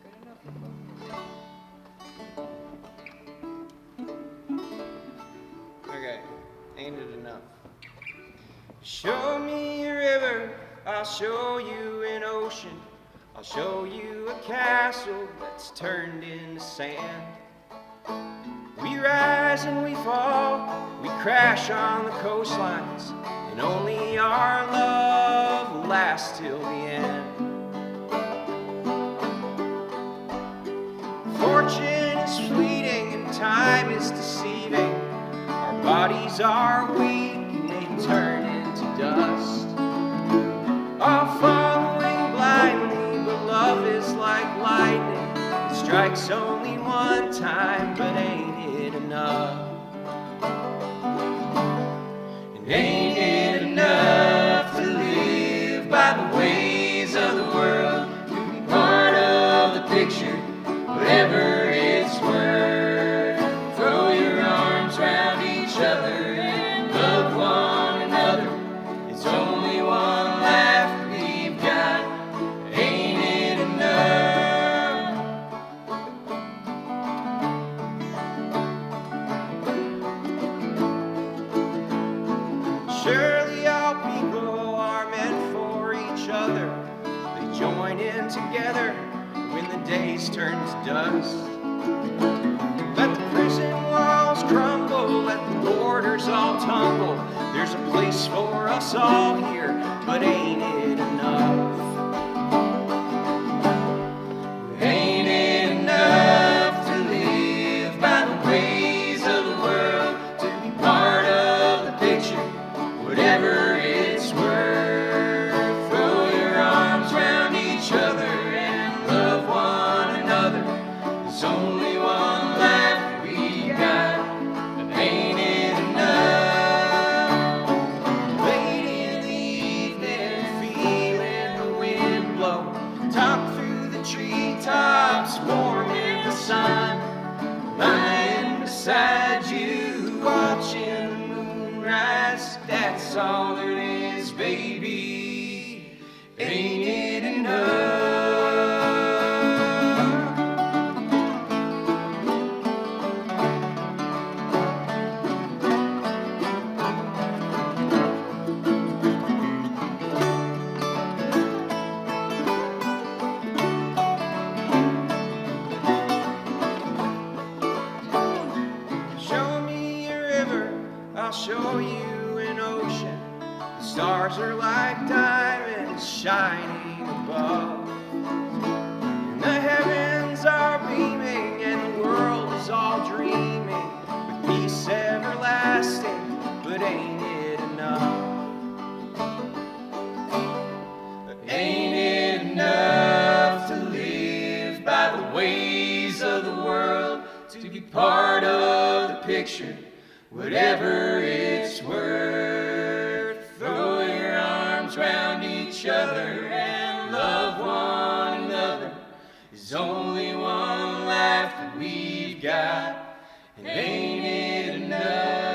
Good enough for both. Okay, ain't it enough? Show me a river, I'll show you an ocean. I'll show you a castle that's turned into sand. We rise and we fall, we crash on the coastlines, and only our love will last till the end. Fortune is fleeting and time is deceiving. Our bodies are weak and they turn into dust. All following blindly, but love is like lightning. It's strikes only one time, but ain't it enough? And ain't it enough to live by the ways of the world, to be part of the picture, whatever it's worth? Throw your arms round each other and love one another. It's only one life we've got. Ain't it enough? Surely all people are meant for each other. They join in together when the days turn to dust. Let the prison walls crumble, let the borders all tumble. There's a place for us all here, but ain't it enough? Ain't it enough to live by the ways of the world, to be part of the picture, whatever it's worth? Throw your arms round each other and love one another. There's only one life we got, but ain't it enough? Late in the evening, feeling the wind blow, top through the treetops, warm in the sun, lying beside you, watching the moon rise. That's all there is, baby. Ain't it enough? Show me a river, I'll show you an ocean. The stars are like diamonds shining above. And the heavens are beaming and the world is all dreaming with peace everlasting, but ain't it enough? Ain't it enough to live by the ways of the world, to be part of the picture, whatever it's worth? Throw your arms round each other and love one another. There's only one life that we've got, and ain't it enough?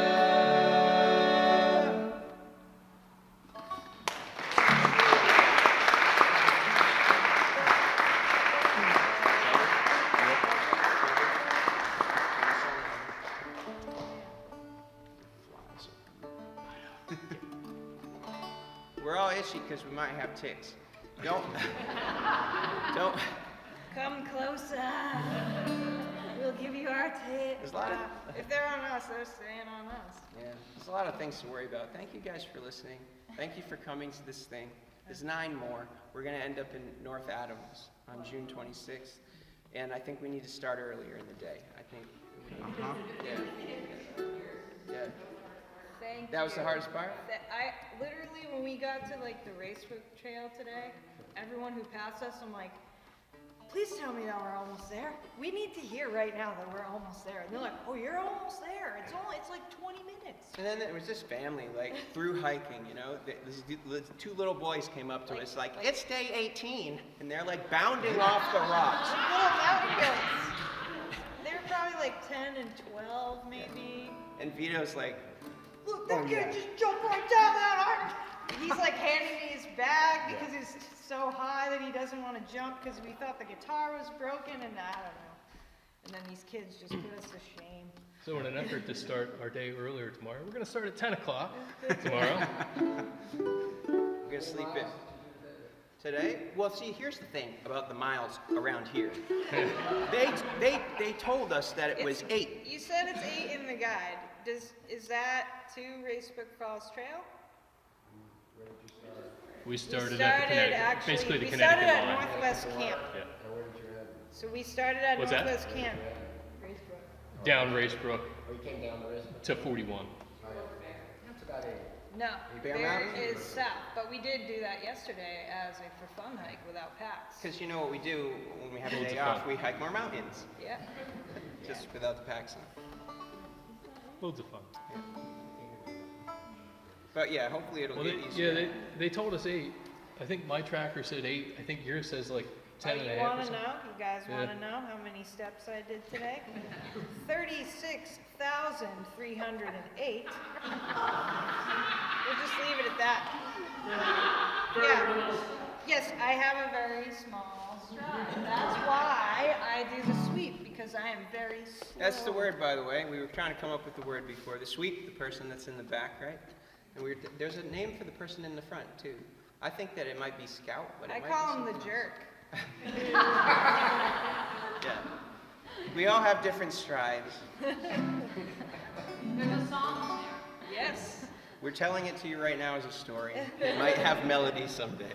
We're all itchy because we might have ticks. Don't. Come closer. We'll give you our tip. There's a lot of- If they're on us, they're staying on us. Yeah, there's a lot of things to worry about. Thank you guys for listening. Thank you for coming to this thing. There's 9 more. We're going to end up in North Adams on June 26th. And I think we need to start earlier in the day. I think. Yeah. Thank you. That was the hardest part? I literally, when we got to like the Racebrook Trail today, everyone who passed us, I'm like, please tell me that we're almost there. We need to hear right now that we're almost there. And they're like, oh, you're almost there. It's like 20 minutes. And then there was this family, like, through hiking, you know, the 2 little boys came up to us, like, it's day 18, and they're, like, bounding off the rocks. Little mountain goats. They were probably like 10 and 12, maybe. And Vito's like, Look, that kid just jumped right down that arch. He's like handing me his bag because he's so high that he doesn't want to jump because we thought the guitar was broken, and I don't know. And then these kids just put us to shame. So in an effort to start our day earlier tomorrow, we're going to start at 10 o'clock tomorrow. we're gonna sleep in. Today? Well, see, here's the thing about the miles around here. They told us that it was 8. You said it's 8 in the guide. Is that to Racebrook Falls Trail? We started We at the Connecticut, actually, basically the we Connecticut started at line. Northwest Camp. Yeah. So we started at What's that? Northwest Camp. Racebrook. Down Racebrook to 41. That's about 8. No, Bear Bear Mountain? is south, but we did do that yesterday as a for fun hike without packs. Because you know what we do when we have a Loads day of off, fun. we hike more mountains, Yeah. just without the packs on. Loads of fun. But yeah, hopefully it'll Well, get yeah, easier. they told us 8. I think my tracker said 8. I think yours says like 10 and a You half or wanna something. know? You guys Yeah. wanna know how many steps I did today? 36,308. We'll just leave it at that. Yeah. Yes, I have a very small stride. That's why I do the sweep, because I am very slow. That's the word, by the way. We were trying to come up with the word before. The sweep, the person that's in the back, right? And there's a name for the person in the front, too. I think that it might be scout, but it I might call be him the something jerk. Yeah. We all have different strides. Yes. We're telling it to you right now as a story. It might have melody someday.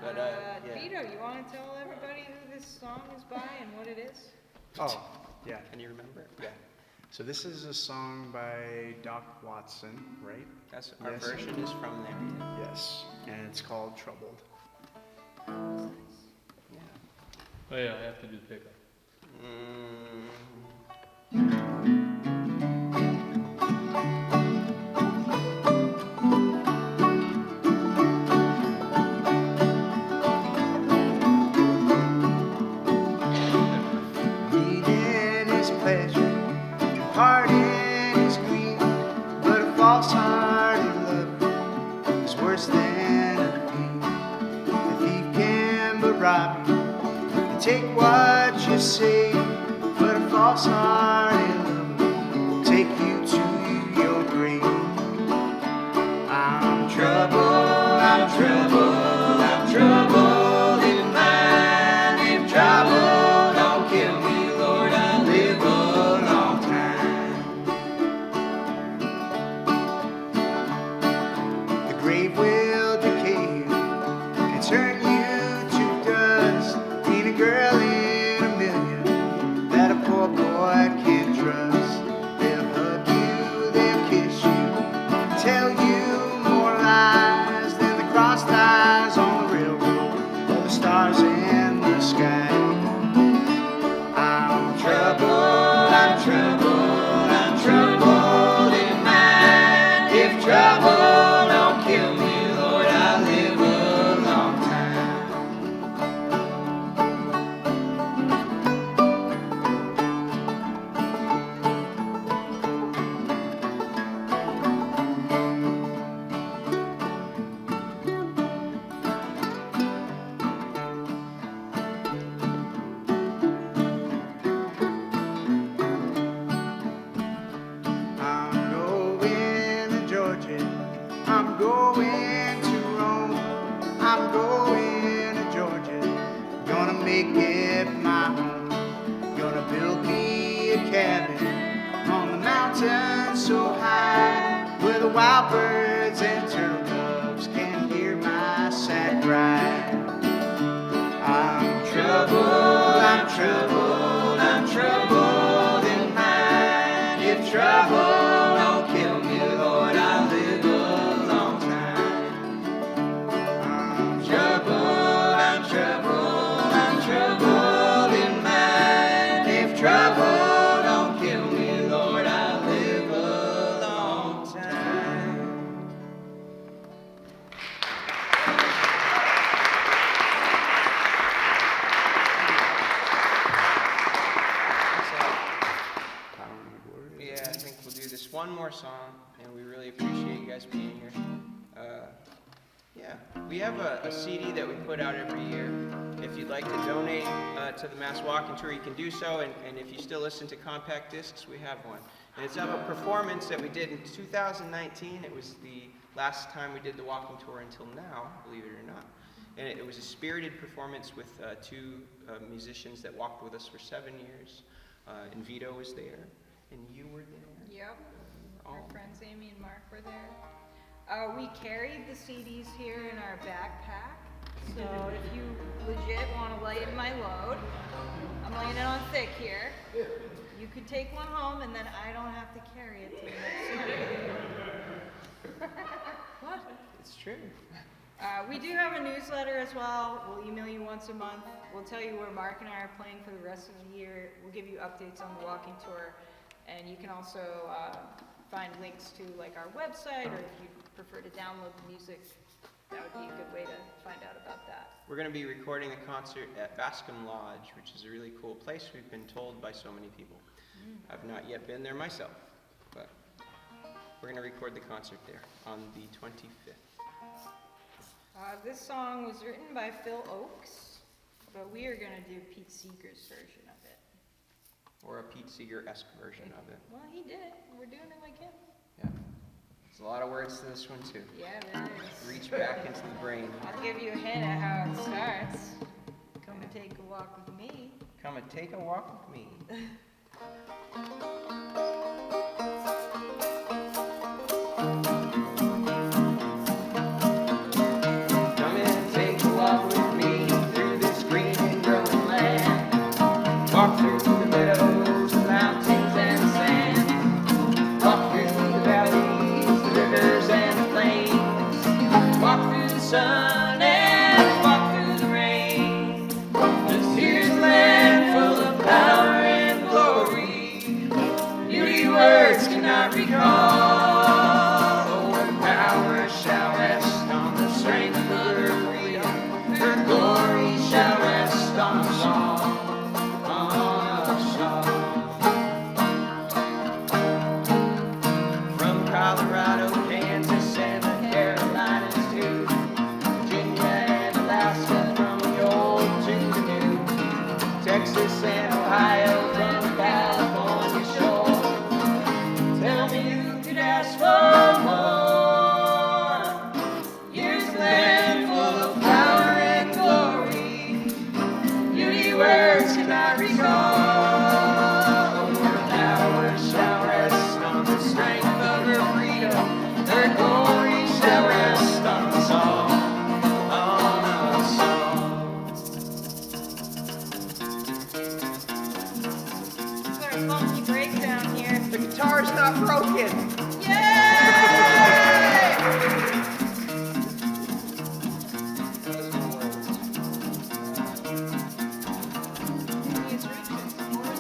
But, yeah. Vito, you wanna tell everybody who this song is by and what it is? Oh, yeah. Can you remember it? Yeah. So this is a song by Doc Watson, right? That's our Yes. version is from there. Yes. And it's called Troubled. Yeah. Oh yeah, I have to do the pickup. Needing his pleasure, pardon his greed, but a false-hearted lover is worse than a thief. A thief can but rob you and take what you say, but a false-hearted lover will take you to your grave. I'm troubled, I'm troubled, I'm troubled in mind. If trouble don't kill me, Lord, I live a long time. The grave will decay you and turn you to dust. Ain't a girl in a million that a poor boy can trust. They'll hug you, they'll kiss you, tell you more lies than the crossed eyes on the railroad or the stars in the sky. I'm troubled, I'm troubled, I'm troubled in mind. If trouble don't kill me, Lord, I'll live a long time. I'm going to Georgia, I'm going to Rome, I'm going to Georgia, gonna make it my home, gonna build me a cabin on the mountain so high, where the wild birds and turtle doves can hear my sad cry. I'm troubled, I'm troubled, I'm troubled in mind. If trouble don't kill me, Lord, I'll live a long time. I'm troubled, I'm troubled, I'm troubled in mind. If trouble don't kill me, Lord, I'll live a long time. Yeah, I think we'll do this one more song, and we really appreciate you guys being here. Yeah, we have a CD that we put out every year. If you'd like to donate to the Mass Walking Tour, you can do so, and if you still listen to compact discs, we have one. And it's of a performance that we did in 2019. It was the last time we did the walking tour until now, believe it or not. And it was a spirited performance with two musicians that walked with us for 7 years. And Vito was there, and you were there. Yep. All Our friends Amy and Mark were there. We carried the CDs here in our backpack. So if you legit want to lighten my load, I'm laying it on thick here. You could take one home and then I don't have to carry it to the next city. What? It's true. We do have a newsletter as well. We'll email you once a month. We'll tell you where Mark and I are playing for the rest of the year. We'll give you updates on the walking tour. And you can also find links to like our website, or if you prefer to download the music, that would be a good way to find out about that. We're going to be recording a concert at Bascom Lodge, which is a really cool place, we've been told by so many people. I've not yet been there myself, but we're going to record the concert there on the 25th. This song was written by Phil Oakes, but we are going to do Pete Seeger's version of it. Or a Pete Seeger-esque version of it. Well, he did it. We're doing it like him. Yeah. There's a lot of words to this one, too. Yeah, there is. Reach back into the brain. I'll give you a hint at how it starts. Come and take a walk with me. Come and take a walk with me. Come and take a walk with me through this green and growing land. Walk through the meadows, the mountains and the sand. Walk through the valleys, the rivers and the plains. Walk through the sun and walk through the rain. 'Cause here's a land full of power and glory. Beauty words cannot recall. Oh, her power shall rest on the strength of her freedom. Her glory shall rest on us all. On us all. From Colorado, Kansas, and the Carolinas too. Virginia and Alaska, from the old to the new. Texas and Ohio, from California shore. Tell me who could ask for more. Here's a land full of power and glory. Beauty words cannot recall. Her power shall rest on the strength of her freedom. Her glory shall rest on us all. On us all. It's our funky breakdown here. The guitar's not broken.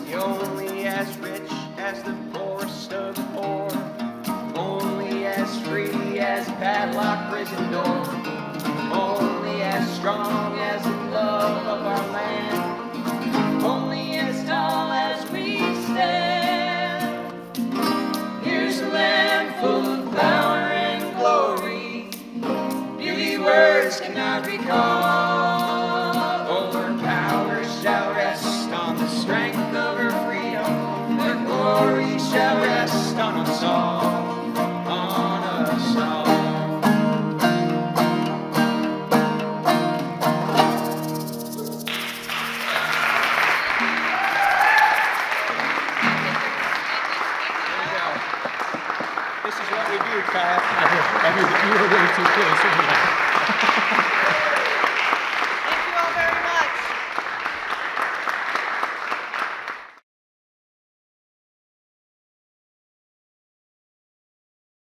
You're only as rich as the poorest of the poor, only as free as a padlocked prison door, only as strong as the love of our land, only as tall as we stand. Here's a land full of power and glory, beauty words cannot recall. Oh, her power shall rest on the strength of her freedom. Her glory shall rest on us all. On us all. There you go. This is what we do, Kyle. You were way too close.